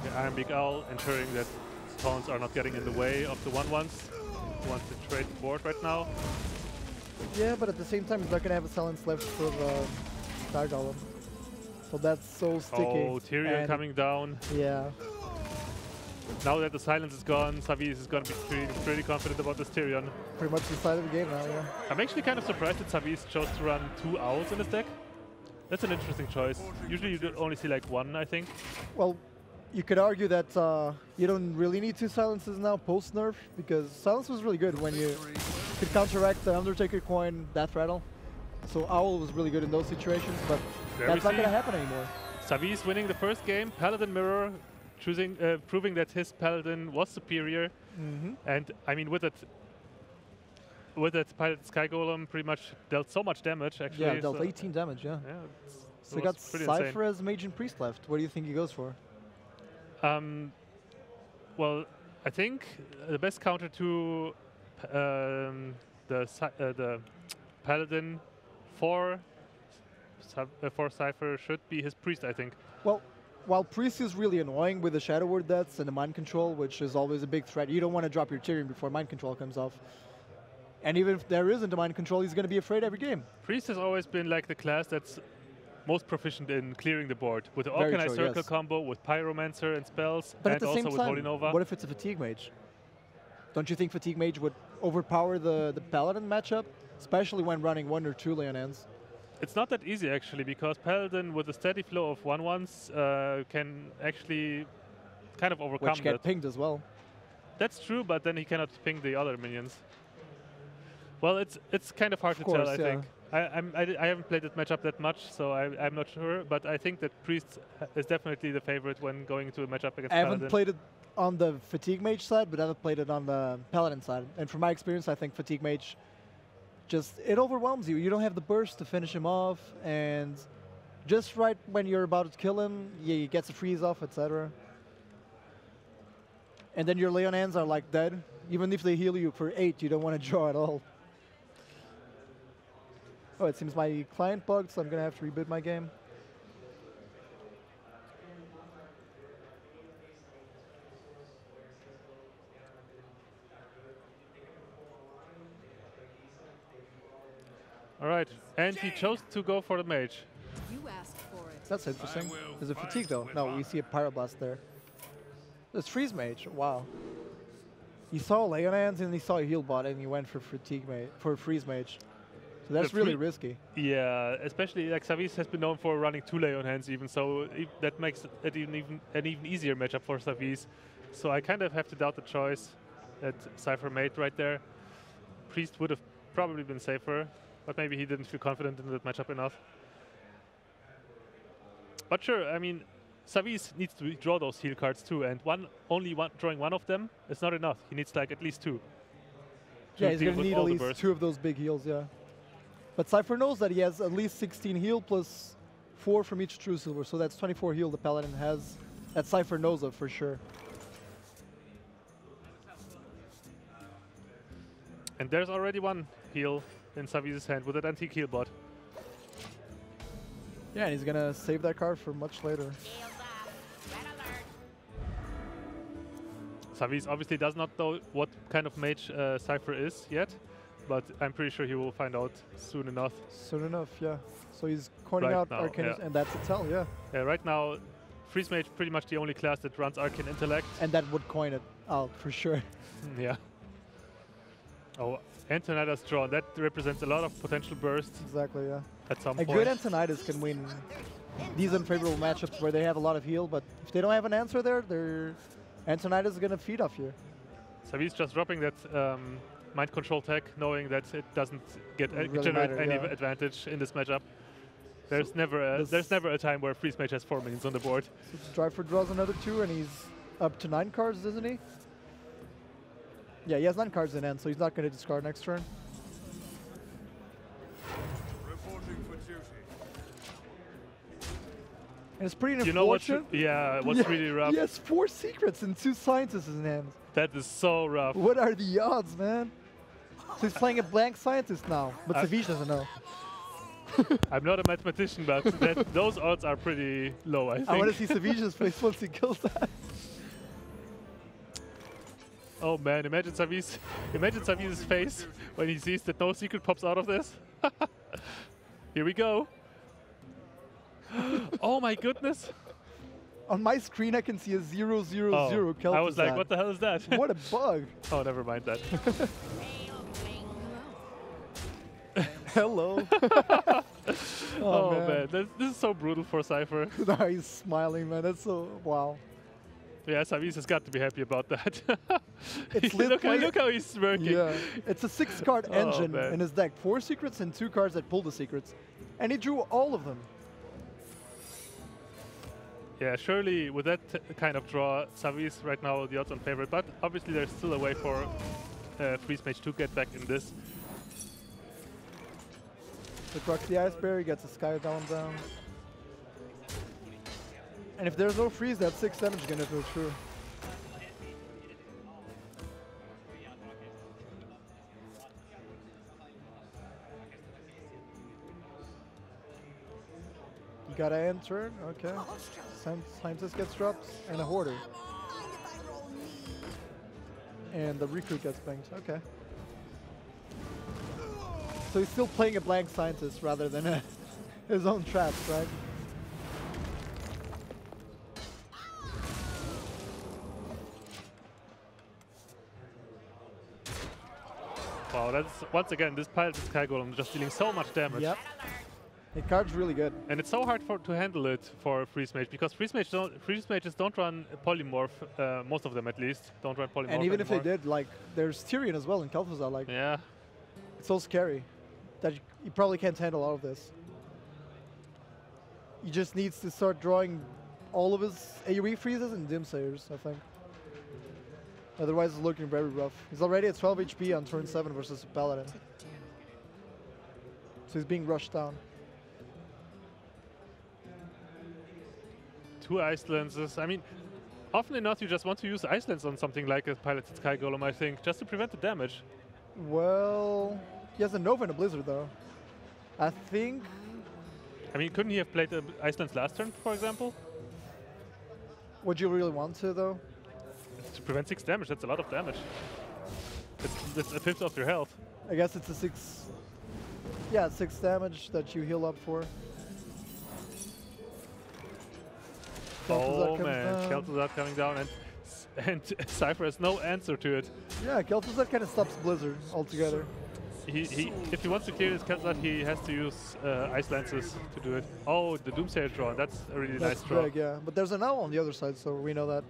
[SPEAKER 1] The Iron Beak Owl ensuring that taunts are not getting in the way of the 1/1s. He wants to trade the board right now.
[SPEAKER 2] yeah, but at the same time, he's not going to have a silence left for the Sky Golem. So that's so sticky.
[SPEAKER 1] Oh, Tyrion
[SPEAKER 2] And
[SPEAKER 1] coming down.
[SPEAKER 2] yeah.
[SPEAKER 1] Now that the silence is gone, Savjz is going to be pretty confident about this Tyrion.
[SPEAKER 2] Pretty much the side of the game now, yeah.
[SPEAKER 1] I'm actually kind of surprised that Savjz chose to run 2 owls in his deck. That's an interesting choice. Usually you only see like 1, I think.
[SPEAKER 2] Well, you could argue that you don't really need 2 silences now post-nerf, because silence was really good when you could counteract the Undertaker coin Death Rattle. So Owl was really good in those situations, but that's not going to happen anymore.
[SPEAKER 1] Savjz winning the first game, Paladin Mirror, proving that his Paladin was superior. And I mean, with that Pilot Sky Golem, pretty much dealt so much damage. Actually,
[SPEAKER 2] Yeah, dealt 18 damage, yeah.
[SPEAKER 1] Yeah,
[SPEAKER 2] So you got Cipher as Mage and Priest left. What do you think he goes for?
[SPEAKER 1] Well, I think the best counter to the Paladin for Cipher should be his Priest, I think.
[SPEAKER 2] Well, while Priest is really annoying with the Shadow Word deaths and the Mind Control, which is always a big threat, you don't want to drop your Tyrion before Mind Control comes off. And even if there isn't a Mind Control, he's going to be afraid every game.
[SPEAKER 1] Priest has always been like the class that's most proficient in clearing the board with the
[SPEAKER 2] Very
[SPEAKER 1] Organized
[SPEAKER 2] true,
[SPEAKER 1] Circle
[SPEAKER 2] yes.
[SPEAKER 1] combo, with Pyromancer and spells,
[SPEAKER 2] But
[SPEAKER 1] and
[SPEAKER 2] at the
[SPEAKER 1] also
[SPEAKER 2] same
[SPEAKER 1] with
[SPEAKER 2] time,
[SPEAKER 1] Holy Nova.
[SPEAKER 2] what if it's a Fatigue Mage? Don't you think Fatigue Mage would overpower the Paladin matchup, especially when running 1 or 2 Leonans?
[SPEAKER 1] It's not that easy actually, because Paladin with a steady flow of 1/1s can actually kind of overcome
[SPEAKER 2] Which get
[SPEAKER 1] that.
[SPEAKER 2] pinged as well.
[SPEAKER 1] That's true, but then he cannot ping the other minions. Well, it's kind of hard to tell, I think. I haven't played that matchup that much, so I'm not sure, but I think that Priest is definitely the favorite when going into a matchup against
[SPEAKER 2] I haven't
[SPEAKER 1] Paladin.
[SPEAKER 2] played it on the Fatigue Mage side, but I've played it on the Paladin side. And from my experience, I think Fatigue Mage it overwhelms you. You don't have the burst to finish him off, and just right when you're about to kill him, he gets a freeze off, etc. And then your Leonans are like dead. Even if they heal you for 8, you don't want to draw at all. Oh, it seems my client bugged, so I'm going to have to reboot my game.
[SPEAKER 1] All right, and he chose to go for the mage.
[SPEAKER 4] You asked for it.
[SPEAKER 2] That's interesting. There's a Fatigue, though. No, we see a Pyroblast there. There's Freeze Mage. Wow. He saw Leonans and he saw a heal bot, and he went for Fatigue Mage, for Freeze Mage. So that's really risky.
[SPEAKER 1] Yeah, especially like Savjz has been known for running 2 Leon hands even, so that makes it an even easier matchup for Savjz. So I kind of have to doubt the choice that Cipher made right there. Priest would have probably been safer, but maybe he didn't feel confident in that matchup enough. But sure, I mean, Savjz needs to draw those heal cards too, and drawing one of them is not enough. He needs like at least 2.
[SPEAKER 2] Yeah, he's going to need at least
[SPEAKER 1] burst.
[SPEAKER 2] 2 of those big heals, yeah. But Cipher knows that he has at least 16 heal plus 4 from each True Silver, so that's 24 heal the Paladin has. That Cipher knows of for sure.
[SPEAKER 1] And there's already 1 heal in Savjz's hand with that antique heal bot.
[SPEAKER 2] Yeah, and he's going to save that card for much later.
[SPEAKER 1] Savjz obviously does not know what kind of mage Cipher is yet, but I'm pretty sure he will find out soon enough.
[SPEAKER 2] Soon enough, yeah. So he's coining
[SPEAKER 1] Right
[SPEAKER 2] out
[SPEAKER 1] now,
[SPEAKER 2] Arcanist,
[SPEAKER 1] yeah.
[SPEAKER 2] and that's a tell, yeah.
[SPEAKER 1] Yeah, right now, Freeze Mage pretty much the only class that runs Arcane Intellect.
[SPEAKER 2] And that would coin it out for sure.
[SPEAKER 1] Yeah. Oh, Antonidas drawn. That represents a lot of potential burst
[SPEAKER 2] Exactly, yeah.
[SPEAKER 1] at some
[SPEAKER 2] A
[SPEAKER 1] point.
[SPEAKER 2] good Antonidas can win these unfavorable matchups where they have a lot of heal, but if they don't have an answer there, their Antonidas is going to feed off you.
[SPEAKER 1] Savjz just dropping that mind control tech, knowing that it doesn't
[SPEAKER 2] Really
[SPEAKER 1] generate
[SPEAKER 2] matter,
[SPEAKER 1] any
[SPEAKER 2] yeah.
[SPEAKER 1] advantage in this matchup. There's never a time where Freeze Mage has 4 minions on the board.
[SPEAKER 2] So Driver draws another 2, and he's up to 9 cards, isn't he? Yeah, he has 9 cards in hand, so he's not going to discard next turn.
[SPEAKER 3] Reporting for duty.
[SPEAKER 2] And it's pretty
[SPEAKER 1] You know what's
[SPEAKER 2] unfortunate.
[SPEAKER 1] what's really rough?
[SPEAKER 2] He has 4 secrets and 2 scientists in hand.
[SPEAKER 1] That is so rough.
[SPEAKER 2] What are the odds, man? So he's playing a blank scientist now, but Savjz doesn't know.
[SPEAKER 1] I'm not a mathematician, but those odds are pretty low, I think.
[SPEAKER 2] I want to see Savjz's face once he kills that.
[SPEAKER 1] Oh man, imagine Savjz's face when he sees that no secret pops out of this. Here we go. Oh my goodness.
[SPEAKER 2] On my screen, I can see a 0, 0,
[SPEAKER 1] Oh,
[SPEAKER 2] 0
[SPEAKER 1] I was like, what the hell is that?
[SPEAKER 2] What a bug.
[SPEAKER 1] Oh, never mind that.
[SPEAKER 2] Hello.
[SPEAKER 1] Oh man, this is so brutal for Cipher.
[SPEAKER 2] No, he's smiling, man. That's so, wow.
[SPEAKER 1] Yeah, Savjz has got to be happy about that.
[SPEAKER 2] It's
[SPEAKER 1] look
[SPEAKER 2] literally-
[SPEAKER 1] how he's smirking.
[SPEAKER 2] Yeah, it's a 6-card
[SPEAKER 1] Oh,
[SPEAKER 2] engine
[SPEAKER 1] man.
[SPEAKER 2] in his deck. 4 secrets and 2 cards that pull the secrets. And he drew all of them.
[SPEAKER 1] Yeah, surely with that kind of draw, Savjz right now the odds-on favorite, but obviously there's still a way for Freeze Mage to get back in this.
[SPEAKER 2] The Proxy Iceberry gets a Sky down. And if there's no freeze, that 6 damage is gonna go through. You gotta enter, okay. Scientist gets dropped, and a Hoarder. And the Recruit gets banked, okay. So he's still playing a blank Scientist rather than his own traps, right?
[SPEAKER 1] Wow, that's once again this Piloted Sky Golem just dealing so much damage.
[SPEAKER 2] Yep. The card's really good.
[SPEAKER 1] And it's so hard to handle it for Freeze Mage because Freeze Mages don't run Polymorph, most of them at least don't run Polymorph
[SPEAKER 2] And even if they
[SPEAKER 1] anymore.
[SPEAKER 2] did, like, there's Tyrion as well in Kel'Thuzad, like,
[SPEAKER 1] Yeah.
[SPEAKER 2] it's so scary that you probably can't handle all of this. He just needs to start drawing all of his AoE freezes and Doomsayers, I think. Otherwise, it's looking very rough. He's already at 12 HP on turn 7 versus Paladin. So he's being rushed down.
[SPEAKER 1] 2 Ice Lenses. I mean, often enough you just want to use Ice Lens on something like a Piloted Sky Golem, I think, just to prevent the damage.
[SPEAKER 2] Well, he has a Nova and a Blizzard, though. I think...
[SPEAKER 1] I mean, couldn't he have played the Ice Lens last turn, for example?
[SPEAKER 2] Would you really want to, though?
[SPEAKER 1] To prevent 6 damage, that's a lot of damage. That's a fifth of your health.
[SPEAKER 2] I guess it's a 6... Yeah, 6 damage that you heal up for.
[SPEAKER 1] Oh
[SPEAKER 2] Kel'Thuzad
[SPEAKER 1] man,
[SPEAKER 2] comes down.
[SPEAKER 1] Kel'Thuzad coming down and Cipher has no answer to it.
[SPEAKER 2] Yeah, Kel'Thuzad kind of stops Blizzard altogether.
[SPEAKER 1] If he wants to clear this Kel'Thuzad, he has to use Ice Lances to do it. Oh, the Doomsayer draw, that's a really
[SPEAKER 2] That's
[SPEAKER 1] nice draw.
[SPEAKER 2] big, yeah. But there's an owl on the other side, so we know that.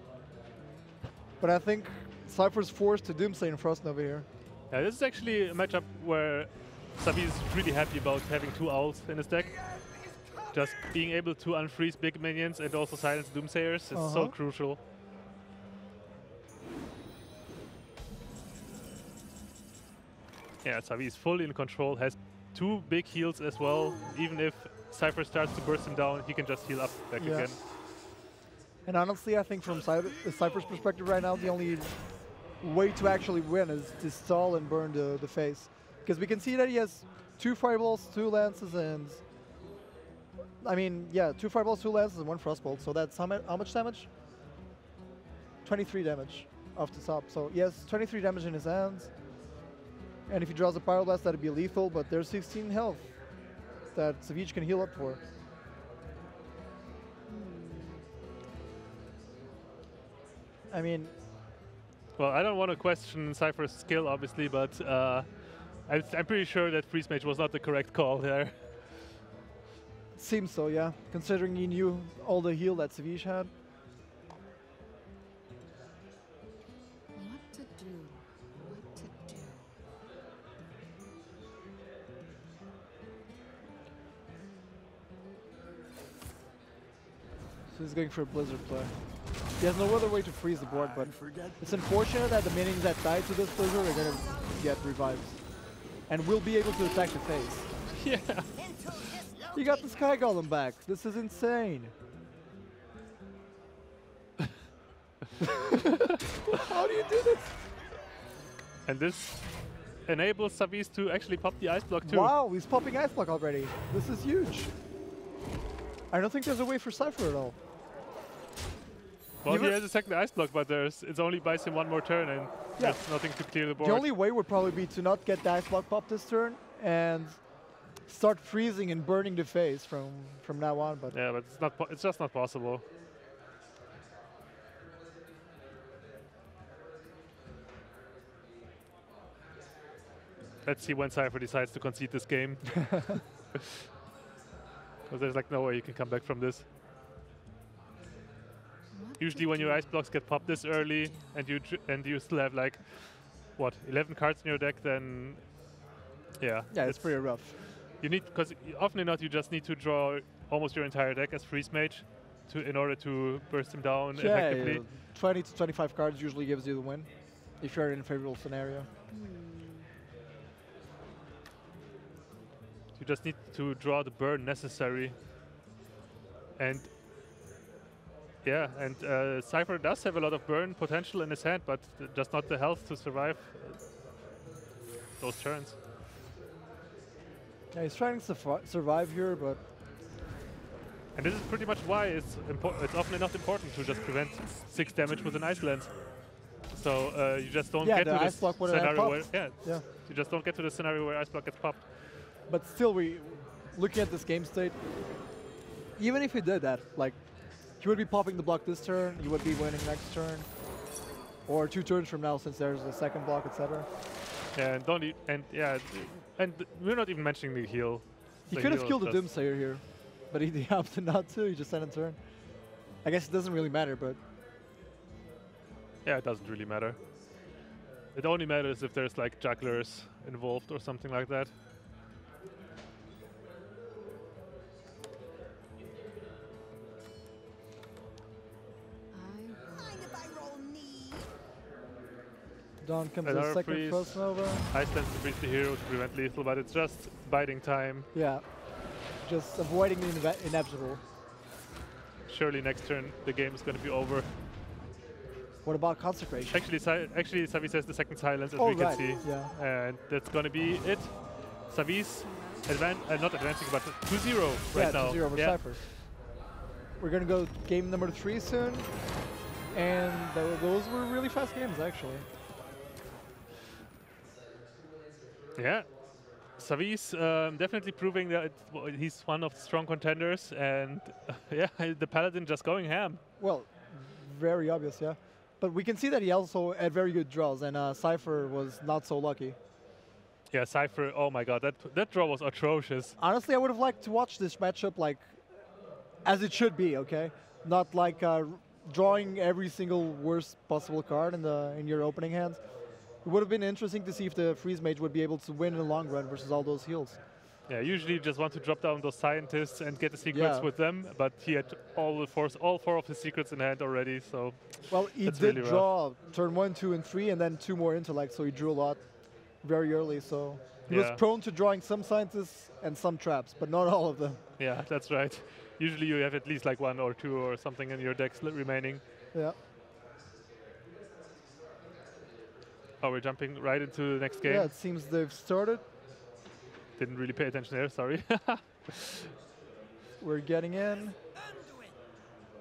[SPEAKER 2] But I think Cypher's forced to Doomsay in Frost Nova here.
[SPEAKER 1] Yeah, this is actually a matchup where Savjz is really happy about having 2 owls in his deck. Just being able to unfreeze big minions and also silence Doomsayers is so crucial. Yeah, Savjz is fully in control, has 2 big heals as well. Even if Cipher starts to burst him down, he can just heal up back again.
[SPEAKER 2] And honestly, I think from Cypher's perspective right now, the only way to actually win is to stall and burn the face. Because we can see that he has 2 Fireballs, 2 Lances, and... I mean, yeah, 2 Fireballs, 2 Lances, and 1 Frostbolt. So that's how much damage? 23 damage off the top. So he has 23 damage in his hands. And if he draws a Pyroblast, that'd be lethal, but there's 16 health that Savjz can heal up for. I mean,
[SPEAKER 1] well, I don't want to question Cipher's skill, obviously, but I'm pretty sure that Freeze Mage was not the correct call there.
[SPEAKER 2] seems so, yeah. Considering he knew all the heal that Savjz had.
[SPEAKER 4] What to do? What to do?
[SPEAKER 2] So he's going for a Blizzard play. He has no other way to freeze the board, but it's unfortunate that the minions that die to this Blizzard are going to get revived. And will be able to attack the face.
[SPEAKER 1] Yeah.
[SPEAKER 2] You got the Sky Golem back. This is insane. How do you do this?
[SPEAKER 1] And this enables Savjz to actually pop the Ice Block too.
[SPEAKER 2] Wow, he's popping Ice Block already. This is huge. I don't think there's a way for Cipher at all.
[SPEAKER 1] Well, he
[SPEAKER 2] Even-
[SPEAKER 1] has a second Ice Block, but it only buys him one more turn, and
[SPEAKER 2] Yeah.
[SPEAKER 1] there's nothing to clear the board.
[SPEAKER 2] The only way would probably be to not get the Ice Block pop this turn and start freezing and burning the face from now on. But
[SPEAKER 1] Yeah, but it's just not possible. Let's see when Cipher decides to concede this game. Because there's like no way you can come back from this.
[SPEAKER 4] What
[SPEAKER 1] Usually
[SPEAKER 4] to
[SPEAKER 1] when your
[SPEAKER 4] do?
[SPEAKER 1] Ice Blocks get popped this early and you still have like, what, 11 cards in your deck, then yeah.
[SPEAKER 2] yeah, it's pretty rough.
[SPEAKER 1] You need, because often enough you just need to draw almost your entire deck as Freeze Mage in order to burst him down
[SPEAKER 2] Yeah,
[SPEAKER 1] effectively.
[SPEAKER 2] 20 to 25 cards usually gives you the win if you're in a favorable scenario.
[SPEAKER 1] You just need to draw the burn necessary. And yeah, and Cipher does have a lot of burn potential in his hand, but just not the health to survive those turns.
[SPEAKER 2] Yeah, he's trying to survive here, but
[SPEAKER 1] And this is pretty much why it's often enough important to just prevent 6 damage with an Ice Lens. So you just don't
[SPEAKER 2] Yeah,
[SPEAKER 1] get
[SPEAKER 2] the
[SPEAKER 1] to
[SPEAKER 2] Ice
[SPEAKER 1] this
[SPEAKER 2] Block wouldn't have
[SPEAKER 1] scenario where
[SPEAKER 2] popped. Yeah.
[SPEAKER 1] you just don't get to the scenario where Ice Block gets popped.
[SPEAKER 2] But still, looking at this game state, even if he did that, like, he would be popping the block this turn, he would be winning next turn, or 2 turns from now since there's a second block, etc.
[SPEAKER 1] Yeah, and we're not even mentioning the heal.
[SPEAKER 2] He
[SPEAKER 1] The
[SPEAKER 2] could have
[SPEAKER 1] heal
[SPEAKER 2] killed the
[SPEAKER 1] does-
[SPEAKER 2] Doomsayer here, but he opted not to. He just ended turn. I guess it doesn't really matter, but
[SPEAKER 1] Yeah, it doesn't really matter. It only matters if there's like jugglers involved or something like that.
[SPEAKER 3] Mind if I roll knee?
[SPEAKER 2] Dawn comes
[SPEAKER 1] Another
[SPEAKER 2] a second
[SPEAKER 1] freeze.
[SPEAKER 2] Frost Nova.
[SPEAKER 1] Ice Lens to freeze the hero to prevent lethal, but it's just biding time.
[SPEAKER 2] Yeah, just avoiding the inevitable.
[SPEAKER 1] Surely next turn the game is going to be over.
[SPEAKER 2] What about Consecration?
[SPEAKER 1] Actually, Savjz has the second silence, as
[SPEAKER 2] Oh,
[SPEAKER 1] we can
[SPEAKER 2] right,
[SPEAKER 1] see.
[SPEAKER 2] yeah.
[SPEAKER 1] And that's going to be it. Savjz, not advancing, but 2-0 right now.
[SPEAKER 2] 2-0 over
[SPEAKER 1] Yeah.
[SPEAKER 2] Cipher. We're going to go game number 3 soon. And those were really fast games, actually.
[SPEAKER 1] Yeah. Savjz definitely proving that he's one of the strong contenders. And yeah, the Paladin just going ham.
[SPEAKER 2] Well, very obvious, yeah. But we can see that he also had very good draws, and Cipher was not so lucky.
[SPEAKER 1] Yeah, Cipher, oh my god, that draw was atrocious.
[SPEAKER 2] Honestly, I would have liked to watch this matchup like as it should be, okay? Not like drawing every single worst possible card in your opening hands. It would have been interesting to see if the Freeze Mage would be able to win in the long run versus all those heals.
[SPEAKER 1] Yeah, usually you just want to drop down those scientists and get the secrets
[SPEAKER 2] Yeah.
[SPEAKER 1] with them, but he had all 4 of his secrets in hand already, so
[SPEAKER 2] Well, he
[SPEAKER 1] That's
[SPEAKER 2] did
[SPEAKER 1] really
[SPEAKER 2] draw turn 1, 2, and 3, and then 2 more intellect, so he drew a lot very early. So he was
[SPEAKER 1] Yeah.
[SPEAKER 2] prone to drawing some scientists and some traps, but not all of them.
[SPEAKER 1] yeah, that's right. Usually you have at least like 1 or 2 or something in your decks remaining.
[SPEAKER 2] Yeah.
[SPEAKER 1] Oh, we're jumping right into the next game.
[SPEAKER 2] Yeah, it seems they've started.
[SPEAKER 1] Didn't really pay attention there, sorry.
[SPEAKER 2] We're getting in.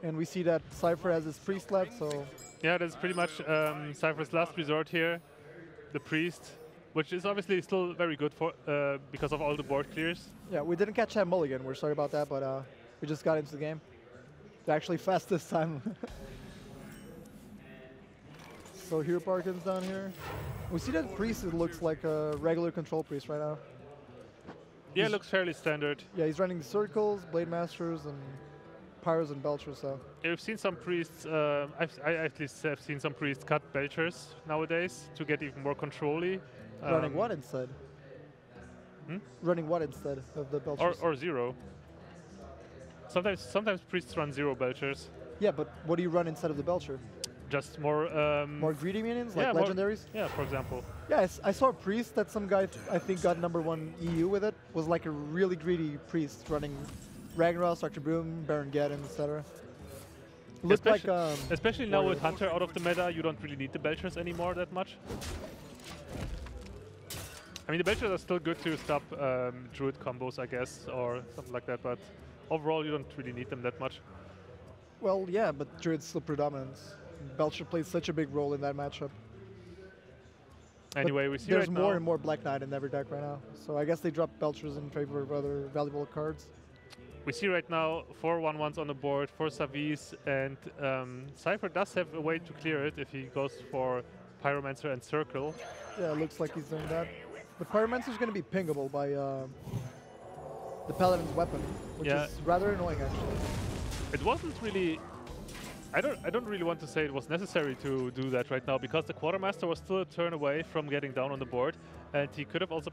[SPEAKER 2] And we see that Cipher has his priest left, so
[SPEAKER 1] Yeah, that's pretty much Cypher's last resort here. The priest. which is obviously still very good for because of all the board clears.
[SPEAKER 2] Yeah, we didn't catch that mulligan. We're sorry about that, but we just got into the game. They're actually fast this time. So Hero Parkin's down here. We see that priest looks like a regular control priest right now.
[SPEAKER 1] Yeah, it looks fairly standard.
[SPEAKER 2] Yeah, he's running the circles, Blade Masters, and Pyros and Belchers. So
[SPEAKER 1] Yeah, we've seen some priests, I at least have seen some priests cut Belchers nowadays to get even more control-y.
[SPEAKER 2] running what instead?
[SPEAKER 1] Hmm?
[SPEAKER 2] Running what instead of the Belchers?
[SPEAKER 1] Or zero. Sometimes priests run zero Belchers.
[SPEAKER 2] Yeah, but what do you run instead of the Belcher?
[SPEAKER 1] Just more...
[SPEAKER 2] More greedy minions,
[SPEAKER 1] yeah,
[SPEAKER 2] like legendaries?
[SPEAKER 1] yeah, for example.
[SPEAKER 2] Yeah, I saw a priest that some guy, I think, got #1 EU with it. Was like a really greedy priest running Ragnaros, Dr. Boom, Baron Geddon, etc. Looked like
[SPEAKER 1] especially now with
[SPEAKER 2] Warrior.
[SPEAKER 1] Hunter out of the meta, you don't really need the Belchers anymore that much. I mean, the Belchers are still good to stop Druid combos, I guess, or something like that, but overall you don't really need them that much.
[SPEAKER 2] Well, yeah, but Druid's still predominant. Belcher plays such a big role in that matchup.
[SPEAKER 1] Anyway, we see
[SPEAKER 2] there's
[SPEAKER 1] right
[SPEAKER 2] more
[SPEAKER 1] now
[SPEAKER 2] and more Black Knight in every deck right now. So I guess they drop Belchers in favor of other valuable cards.
[SPEAKER 1] we see right now 4 1/1s on the board for Savjz, and Cipher does have a way to clear it if he goes for Pyromancer and Circle.
[SPEAKER 2] Yeah, it looks like he's doing that. But Pyromancer's going to be pingable by the Paladin's weapon, which
[SPEAKER 1] Yeah.
[SPEAKER 2] is rather annoying actually.
[SPEAKER 1] It wasn't really... I don't really want to say it was necessary to do that right now, because the Quartermaster was still a turn away from getting down on the board, and he could have also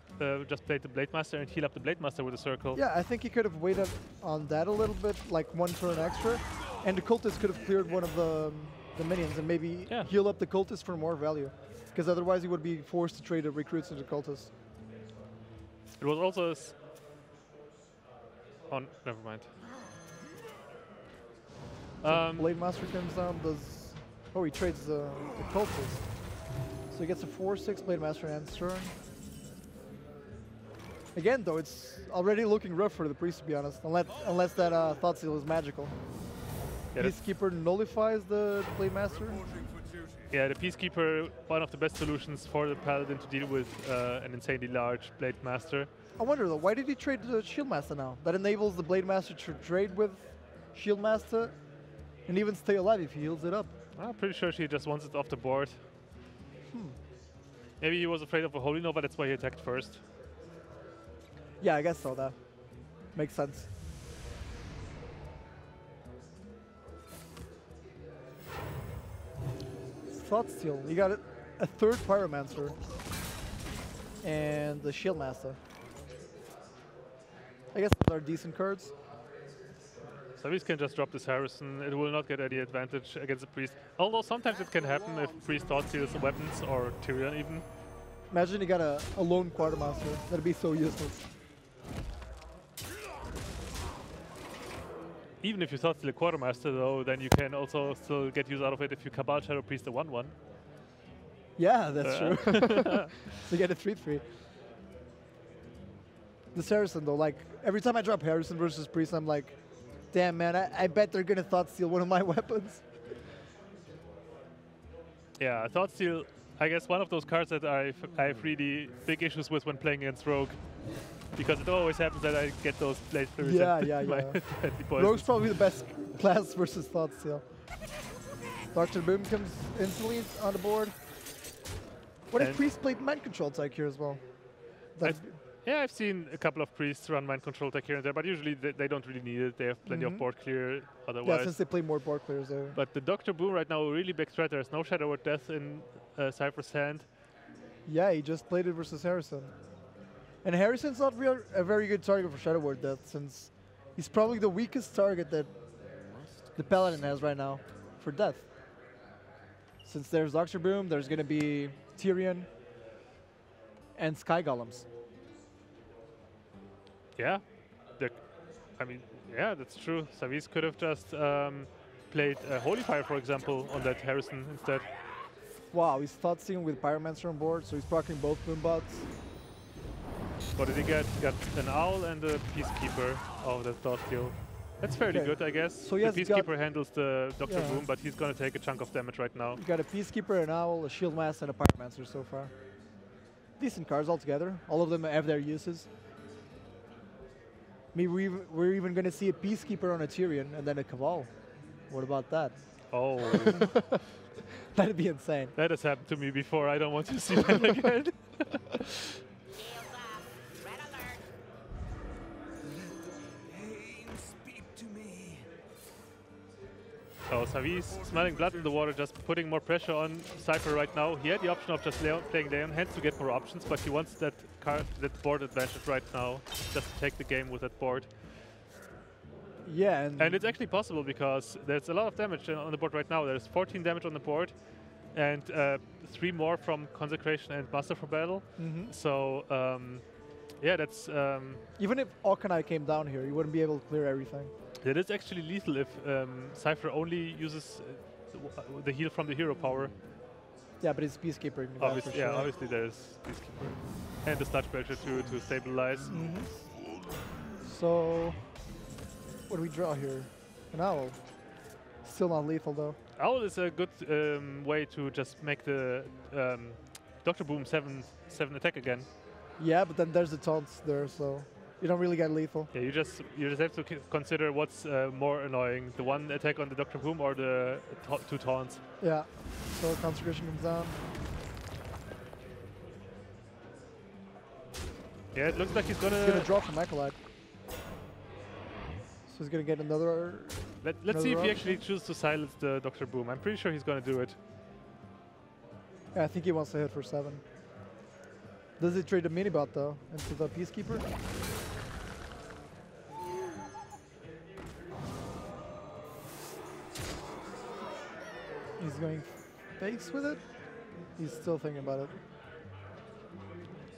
[SPEAKER 1] just played the Blade Master and heal up the Blade Master with a Circle.
[SPEAKER 2] Yeah, I think he could have waited on that a little bit, like 1 turn extra, and the Cultist could have cleared one of the minions and maybe heal up the Cultist for more value, because otherwise he would be forced to trade the recruits into the Cultist.
[SPEAKER 1] It was also... Oh, never mind.
[SPEAKER 2] So Blade Master comes down, does... Oh, he trades the Cultist. So he gets a 4/6 Blade Master and turn. Again, though, it's already looking rough for the Priest, to be honest, unless that Thought Seal is magical.
[SPEAKER 1] Yeah,
[SPEAKER 2] Peacekeeper nullifies the Blade Master.
[SPEAKER 1] yeah, the Peacekeeper, one of the best solutions for the Paladin to deal with an insanely large Blade Master.
[SPEAKER 2] I wonder, though, why did he trade the Shield Master now? That enables the Blade Master to trade with Shield Master and even stay alive if he heals it up.
[SPEAKER 1] I'm pretty sure she just wants it off the board. Maybe he was afraid of a Holy Nova, that's why he attacked first.
[SPEAKER 2] Yeah, I guess so, that makes sense. Thought Steal, you got a 3rd Pyromancer and the Shield Master. I guess those are decent cards.
[SPEAKER 1] Savjz can just drop this Harrison, it will not get any advantage against the Priest. Although sometimes it can happen if Priest Thought Steals the weapons, or Tyrion even.
[SPEAKER 2] Imagine you got a lone Quartermaster, that'd be so useless.
[SPEAKER 1] Even if you Thought Steal a Quartermaster though, then you can also still get use out of it if you Cabal Shadow Priest a 1/1.
[SPEAKER 2] Yeah, that's true. So you get a 3/3. This Harrison though, like, every time I drop Harrison versus Priest, I'm like, damn man, I bet they're gonna Thought Steal one of my weapons.
[SPEAKER 1] Yeah, Thought Steal, I guess one of those cards that I have really big issues with when playing against Rogue. Because it always happens that I get those Blade Flurries.
[SPEAKER 2] Yeah. Rogue's
[SPEAKER 1] Poisons.
[SPEAKER 2] probably the best class versus Thought Steal. Dr. Boom comes instantly on the board. What if
[SPEAKER 1] And
[SPEAKER 2] Priest played Mind Control tech here as well?
[SPEAKER 1] Yeah, I've seen a couple of priests run Mind Control tech here and there, but usually they don't really need it. They have plenty of board clear otherwise.
[SPEAKER 2] Yeah, since they play more board clears there.
[SPEAKER 1] But the Dr. Boom right now, a really big threat. There's no Shadow or Death in Cypher's hand.
[SPEAKER 2] Yeah, he just played it versus Harrison. And Harrison's not a very good target for Shadow Word Death, since he's probably the weakest target that the Paladin has right now for Death. Since there's Dr. Boom, there's going to be Tyrion and Sky Golems.
[SPEAKER 1] Yeah, I mean, yeah, that's true. Savjz could have just played Holy Fire, for example, on that Harrison instead.
[SPEAKER 2] Wow, he's Thought Stealing with Pyromancer on board, so he's proccing both Boombots.
[SPEAKER 1] What did he get? He got an Owl and a Peacekeeper. Oh, that Thought Steal. That's fairly good, I guess.
[SPEAKER 2] So
[SPEAKER 1] the Peacekeeper handles the Dr.
[SPEAKER 2] Yeah.
[SPEAKER 1] Boom, but he's going to take a chunk of damage right now.
[SPEAKER 2] You got a Peacekeeper, an Owl, a Shield Master, and a Pyromancer so far. decent cards altogether. All of them have their uses. Maybe we're even going to see a Peacekeeper on a Tyrion and then a Cabal. What about that?
[SPEAKER 1] Oh,
[SPEAKER 2] That'd be insane.
[SPEAKER 1] that has happened to me before. I don't want to see that again.
[SPEAKER 3] Shields up. Red alert.
[SPEAKER 5] Pain speak to me.
[SPEAKER 1] So Savjz smelling blood in the water, just putting more pressure on Cipher right now. He had the option of just playing Leon Hands to get more options, but he wants that board advantage right now, just to take the game with that board.
[SPEAKER 2] Yeah,
[SPEAKER 1] And it's actually possible because there's a lot of damage on the board right now. There's 14 damage on the board, and 3 more from Consecration and Master for Battle. So yeah, that's
[SPEAKER 2] even if Auchenai came down here, you wouldn't be able to clear everything.
[SPEAKER 1] that is actually lethal if Cipher only uses the heal from the hero power.
[SPEAKER 2] Yeah, but it's Peacekeeper.
[SPEAKER 1] Obviously, yeah, obviously there's Peacekeeper and the Sludge Belcher to stabilize.
[SPEAKER 2] So, what do we draw here? An Owl. Still not lethal though.
[SPEAKER 1] Owl is a good way to just make the Dr. Boom 7 attack again.
[SPEAKER 2] Yeah, but then there's the taunts there, so you don't really get lethal.
[SPEAKER 1] Yeah, you just have to consider what's more annoying: the one attack on the Dr. Boom or the 2 taunts.
[SPEAKER 2] Yeah. So Consecration comes down.
[SPEAKER 1] Yeah, it looks like he's gonna.
[SPEAKER 2] He's gonna draw from Acolyte. So he's gonna get another.
[SPEAKER 1] Let's see if he
[SPEAKER 2] option.
[SPEAKER 1] actually chooses to silence the Dr. Boom. I'm pretty sure he's gonna do it.
[SPEAKER 2] Yeah, I think he wants to hit for 7. Does he trade the Minibot though into the Peacekeeper? He's going face with it? He's still thinking about it.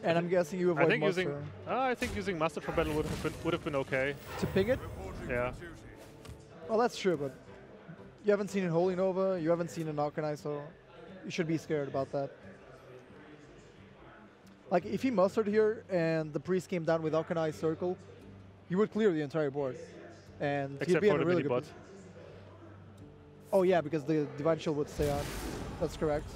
[SPEAKER 2] And I'm guessing you avoid
[SPEAKER 1] I think using Master for Battle would have been okay.
[SPEAKER 2] to ping it?
[SPEAKER 1] Yeah.
[SPEAKER 2] Well, that's true, but you haven't seen in Holy Nova, you haven't seen in Auchenai, so you should be scared about that. Like, if he mustered here and the priest came down with Auchenai Circle, he would clear the entire board. And he'd
[SPEAKER 1] Except
[SPEAKER 2] be
[SPEAKER 1] for
[SPEAKER 2] in a
[SPEAKER 1] the
[SPEAKER 2] really
[SPEAKER 1] mini
[SPEAKER 2] good
[SPEAKER 1] bot.
[SPEAKER 2] position. Oh yeah, because the Divine Shield would stay on. That's correct.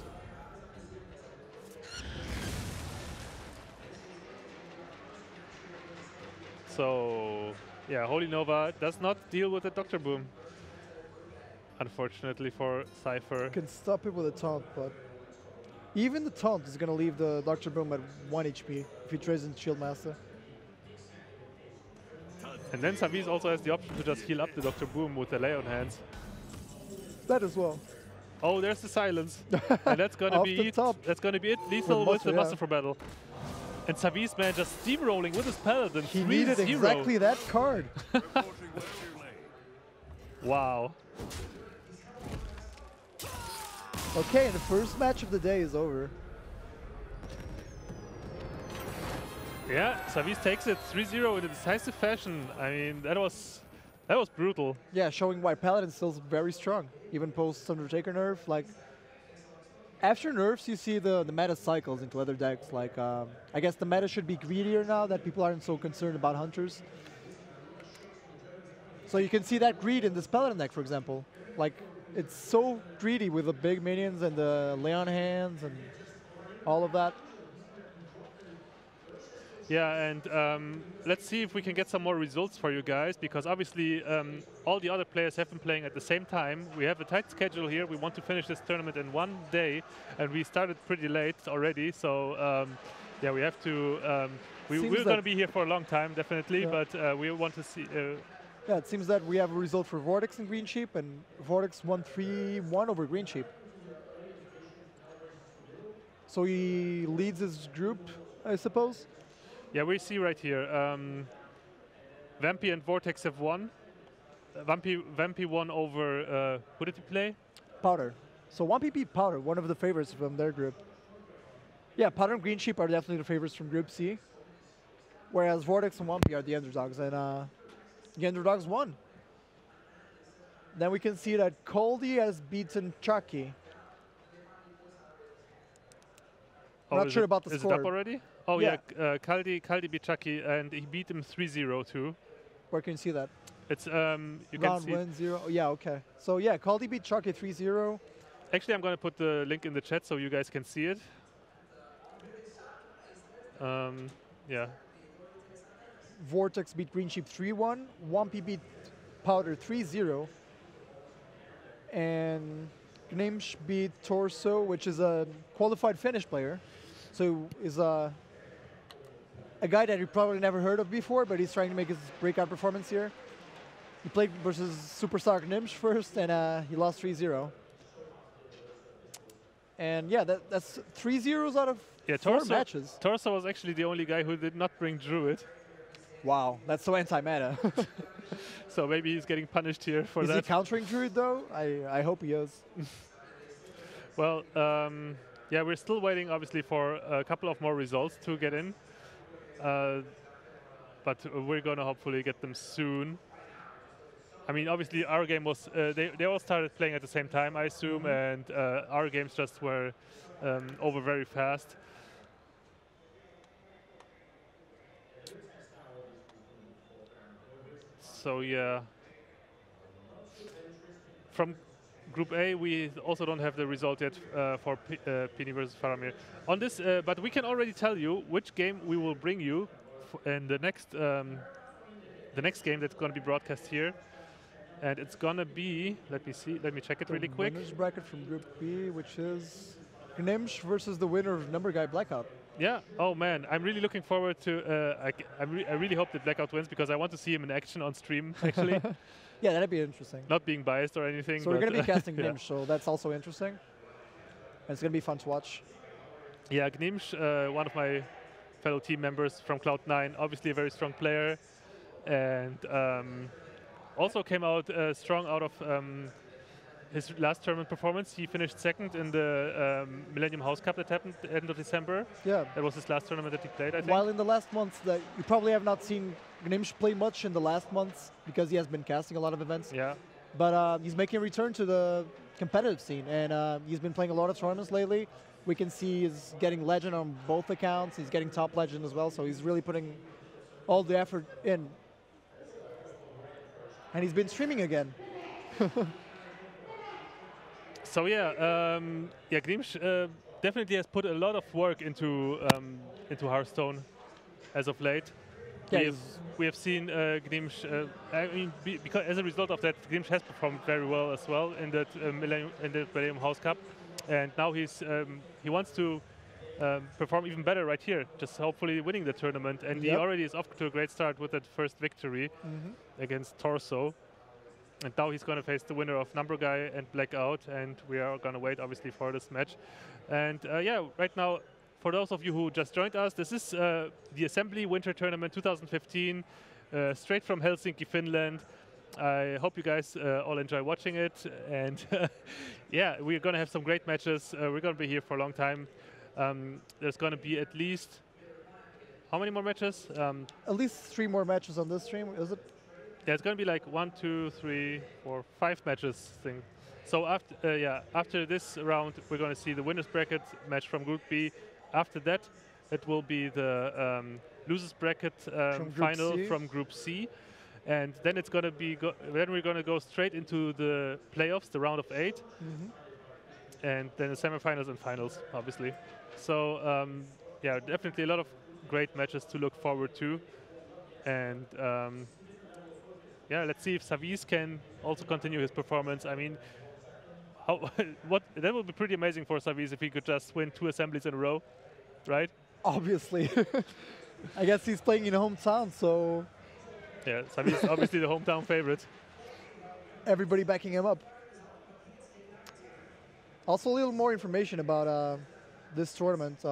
[SPEAKER 1] So yeah, Holy Nova does not deal with the Dr. Boom. Unfortunately for Cipher.
[SPEAKER 2] Can stop it with a taunt, but even the taunt is going to leave the Dr. Boom at 1 HP if he trades in Shield Master.
[SPEAKER 1] And then Savjz also has the option to just heal up the Dr. Boom with the Lay on Hands.
[SPEAKER 2] That as well.
[SPEAKER 1] Oh, there's the silence. And that's gonna
[SPEAKER 2] Off
[SPEAKER 1] be
[SPEAKER 2] the
[SPEAKER 1] it.
[SPEAKER 2] top.
[SPEAKER 1] That's gonna be it. Lethal with the
[SPEAKER 2] yeah.
[SPEAKER 1] Master for Battle. And Savjz, man, just steamrolling with his Paladin.
[SPEAKER 2] He needed
[SPEAKER 1] 3-0.
[SPEAKER 2] exactly that card.
[SPEAKER 1] Wow.
[SPEAKER 2] Okay, and the first match of the day is over.
[SPEAKER 1] Yeah, Savjz takes it 3-0 in a decisive fashion. I mean, that was brutal.
[SPEAKER 2] Yeah, showing why Paladin's still very strong, even post Undertaker nerf. Like, after nerfs, you see the meta cycles into other decks. Like, I guess the meta should be greedier now that people aren't so concerned about hunters. So you can see that greed in this Paladin deck, for example. Like, it's so greedy with the big minions and the Leon hands and all of that.
[SPEAKER 1] Yeah, and let's see if we can get some more results for you guys, because obviously all the other players have been playing at the same time. We have a tight schedule here. We want to finish this tournament in 1 day, and we started pretty late already. So yeah, we have to. We're going to be here for a long time, definitely,
[SPEAKER 2] Yeah.
[SPEAKER 1] but we want to see.
[SPEAKER 2] Yeah, it seems that we have a result for Vortex and Green Sheep, and Vortex won 3-1 over Green Sheep. So he leads his group, I suppose.
[SPEAKER 1] Yeah, we see right here. Vampy and Vortex have won. Vampy won over. Who did he play?
[SPEAKER 2] Powder. So 1P beat Powder, one of the favorites from their group. Yeah, Powder and Green Sheep are definitely the favorites from Group C. Whereas Vortex and 1P are the underdogs, and the underdogs won. Then we can see that Coldy has beaten Chucky. I'm not sure about the
[SPEAKER 1] Is
[SPEAKER 2] score.
[SPEAKER 1] it up already? Oh
[SPEAKER 2] Yeah.
[SPEAKER 1] yeah, Kaldi beat Chucky, and he beat him 3-0 too.
[SPEAKER 2] Where can you see that?
[SPEAKER 1] It's you can
[SPEAKER 2] Round
[SPEAKER 1] see.
[SPEAKER 2] win 0. Yeah, okay. So yeah, Caldi beat Chucky 3-0.
[SPEAKER 1] Actually, I'm going to put the link in the chat so you guys can see it. Yeah.
[SPEAKER 2] Vortex beat Green Sheep 3-1. Wampy beat Powder 3-0. And Gnimsh beat Torso, which is a qualified Finnish player. So is a guy that you probably never heard of before, but he's trying to make his breakout performance here. He played versus Superstar Gnimsh first, and he lost 3-0. And yeah, that's 3 zeros out of 4 matches.
[SPEAKER 1] Torso was actually the only guy who did not bring Druid.
[SPEAKER 2] Wow, that's so anti-meta.
[SPEAKER 1] So maybe he's getting punished here for that.
[SPEAKER 2] Is he countering Druid though? I hope he is.
[SPEAKER 1] Well, yeah, we're still waiting obviously for a couple of more results to get in. But we're going to hopefully get them soon. I mean, obviously our game was, they all started playing at the same time, I assume, and our games just were over very fast. So yeah, from Group A, we also don't have the result yet for Pini versus Faramir. On this, but we can already tell you which game we will bring you in the next game that's going to be broadcast here, and it's going to be. Let me see. Let me check it really quick.
[SPEAKER 2] Winners bracket from Group B, which is Gnimsh versus the winner of Number Guy Blackout.
[SPEAKER 1] Yeah. Oh man, I'm really looking forward to. I really hope that Blackout wins because I want to see him in action on stream. Actually.
[SPEAKER 2] Yeah, that'd be interesting.
[SPEAKER 1] Not being biased or anything.
[SPEAKER 2] So we're going to be casting
[SPEAKER 1] yeah.
[SPEAKER 2] Gnimsh, so that's also interesting. And it's going to be fun to watch.
[SPEAKER 1] Yeah, Gnimsh, one of my fellow team members from Cloud9, obviously a very strong player, and also came out strong out of his last tournament performance. He finished second in the Millennium House Cup that happened at the end of December.
[SPEAKER 2] Yeah.
[SPEAKER 1] That was his last tournament that he played, I think.
[SPEAKER 2] While in the last months, that you probably have not seen Gnimsh play much in the last months because he has been casting a lot of events.
[SPEAKER 1] Yeah.
[SPEAKER 2] But he's making a return to the competitive scene, and he's been playing a lot of tournaments lately. We can see he's getting legend on both accounts. He's getting top legend as well, so he's really putting all the effort in. And he's been streaming again.
[SPEAKER 1] So yeah, yeah, Gnimsh definitely has put a lot of work into Hearthstone as of late.
[SPEAKER 2] Yeah,
[SPEAKER 1] we have seen Gnimsh. I mean, because as a result of that, Gnimsh has performed very well as well in that Millennium House Cup, and now he wants to perform even better right here, just hopefully winning the tournament. And he already is off to a great start with that first victory against Torso. And now he's going to face the winner of Number Guy and Blackout, and we are going to wait, obviously, for this match. And yeah, right now, for those of you who just joined us, this is the Assembly Winter Tournament 2015, straight from Helsinki, Finland. I hope you guys all enjoy watching it. And yeah, we're going to have some great matches. We're going to be here for a long time. There's going to be at least, how many more matches?
[SPEAKER 2] At least 3 more matches on this stream, is it?
[SPEAKER 1] Yeah, it's going to be like 1, 2, 3, 4, 5 matches thing. So after after this round, we're going to see the winners bracket match from Group B. After that, it will be the losers bracket final from Group C, and then it's going to be then we're going to go straight into the playoffs, the round of 8, and then the semifinals and finals, obviously. So yeah, definitely a lot of great matches to look forward to, and. Yeah, let's see if Savjz can also continue his performance. I mean, that would be pretty amazing for Savjz if he could just win 2 assemblies in a row, right?
[SPEAKER 2] Obviously. I guess he's playing in hometown, so...
[SPEAKER 1] Yeah, Savjz is obviously the hometown favorite.
[SPEAKER 2] Everybody backing him up. Also, a little more information about this tournament.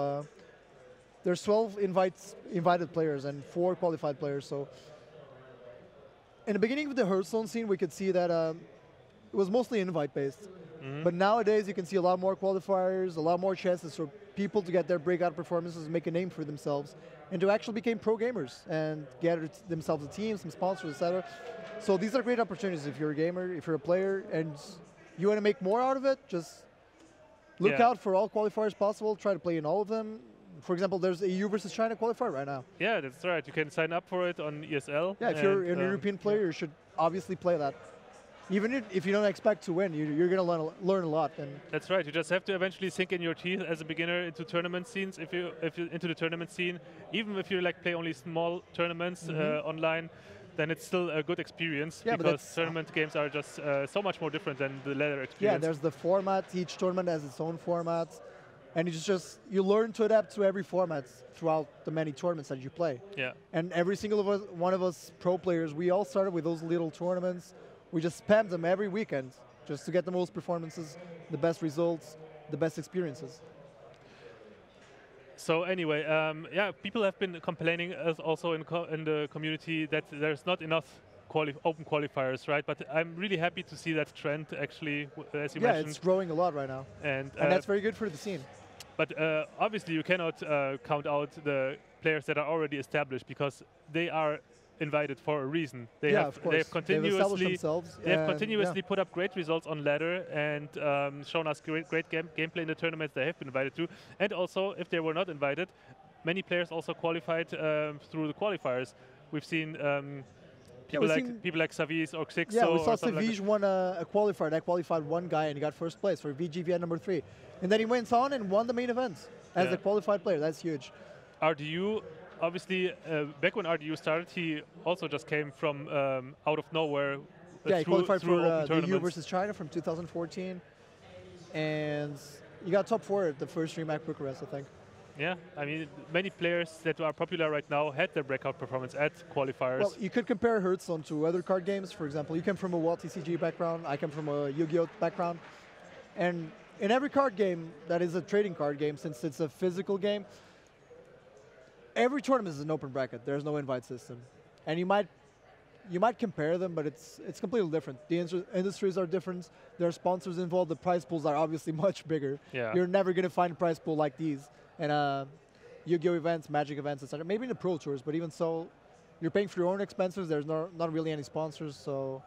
[SPEAKER 2] There's 12 invited players and 4 qualified players, so... In the beginning of the Hearthstone scene, we could see that it was mostly invite-based. But nowadays, you can see a lot more qualifiers, a lot more chances for people to get their breakout performances and make a name for themselves, and to actually become pro gamers and gather themselves a team, some sponsors, etc. So these are great opportunities if you're a gamer, if you're a player, and you want to make more out of it, just look out for all qualifiers possible, try to play in all of them. For example, there's a EU versus China qualifier right now.
[SPEAKER 1] Yeah, that's right. You can sign up for it on ESL.
[SPEAKER 2] Yeah, if you're an European player, you should obviously play that. even if you don't expect to win, you're going to learn a lot. And
[SPEAKER 1] That's right. You just have to eventually sink in your teeth as a beginner into tournament scenes. If you into the tournament scene, even if you like play only small tournaments online, then it's still a good experience,
[SPEAKER 2] Yeah, but
[SPEAKER 1] because tournament games are just so much more different than the ladder
[SPEAKER 2] yeah,
[SPEAKER 1] experience.
[SPEAKER 2] there's the format. Each tournament has its own format, and you learn to adapt to every format throughout the many tournaments that you play.
[SPEAKER 1] Yeah.
[SPEAKER 2] And every single one of us pro players, we all started with those little tournaments. We just spammed them every weekend just to get the most performances, the best results, the best experiences.
[SPEAKER 1] So anyway, yeah, people have been complaining also in the community that there's not enough open qualifiers, right? But I'm really happy to see that trend actually, as you
[SPEAKER 2] Yeah,
[SPEAKER 1] mentioned.
[SPEAKER 2] it's growing a lot right now.
[SPEAKER 1] And
[SPEAKER 2] that's very good for the scene.
[SPEAKER 1] But obviously you cannot count out the players that are already established, because they are invited for a reason. They
[SPEAKER 2] of course.
[SPEAKER 1] have continuously put up great results on ladder and shown us great gameplay in the tournaments they have been invited to. And also, if they were not invited, many players also qualified through the qualifiers. We've seen people like Savjz or Cipher.
[SPEAKER 2] Yeah, we saw Savjz won a qualifier. That qualified one guy and he got first place for VGV at number 3. And then he went on and won the main event as a qualified player. That's huge.
[SPEAKER 1] RDU, obviously, back when RDU started, he also just came from out of nowhere.
[SPEAKER 2] Yeah, he qualified for the U
[SPEAKER 1] versus
[SPEAKER 2] versus China from 2014. And he got top 4 at the first DreamHack Bucharest, I think.
[SPEAKER 1] Yeah, I mean, many players that are popular right now had their breakout performance at qualifiers.
[SPEAKER 2] Well, you could compare Hearthstone to other card games. For example, you come from a WoW TCG background. I come from a Yu-Gi-Oh background. And in every card game that is a trading card game, since it's a physical game, every tournament is an open bracket. There's no invite system. And you might compare them, but it's completely different. The industries are different. There are sponsors involved. The prize pools are obviously much bigger.
[SPEAKER 1] Yeah.
[SPEAKER 2] You're never going to find a prize pool like these. And Yu-Gi-Oh events, Magic events, etc. Maybe in the Pro Tours, but even so, you're paying for your own expenses. There's not really any sponsors, so...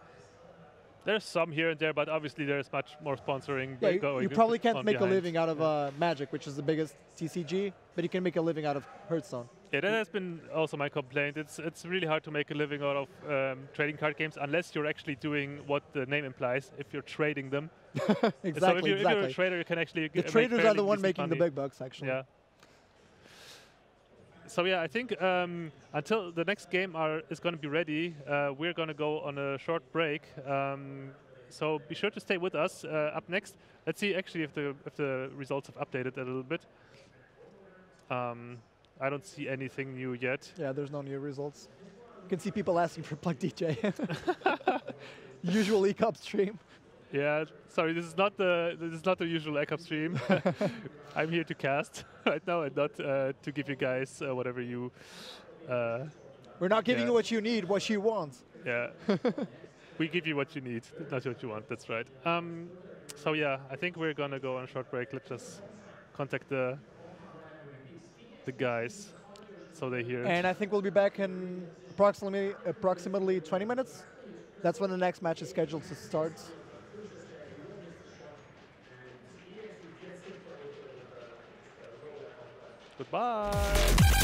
[SPEAKER 1] There's some here and there, but obviously there's much more sponsoring going.
[SPEAKER 2] You probably can't make
[SPEAKER 1] behind.
[SPEAKER 2] a living out of Magic, which is the biggest TCG, but you can make a living out of Hearthstone.
[SPEAKER 1] Yeah, that has been also my complaint. It's really hard to make a living out of trading card games unless you're actually doing what the name implies, if you're trading them.
[SPEAKER 2] Exactly,
[SPEAKER 1] so if you're a trader, you can actually
[SPEAKER 2] the traders are the one making the big bucks, actually.
[SPEAKER 1] Yeah. So yeah, I think until the next game is going to be ready, we're going to go on a short break. So be sure to stay with us. Up next, let's see actually if the results have updated a little bit. I don't see anything new yet.
[SPEAKER 2] Yeah, there's no new results. You can see people asking for Plug DJ. Usual ECOP stream.
[SPEAKER 1] Yeah, sorry, this is not the usual ECOP stream. I'm here to cast right now and not to give you guys whatever you.
[SPEAKER 2] We're not giving you what you need, what you want.
[SPEAKER 1] Yeah, we give you what you need, not what you want. That's right. So yeah, I think we're gonna go on a short break. Let's just contact the guys so they hear it.
[SPEAKER 2] And I think we'll be back in approximately 20 minutes. That's when the next match is scheduled to start.
[SPEAKER 1] Goodbye.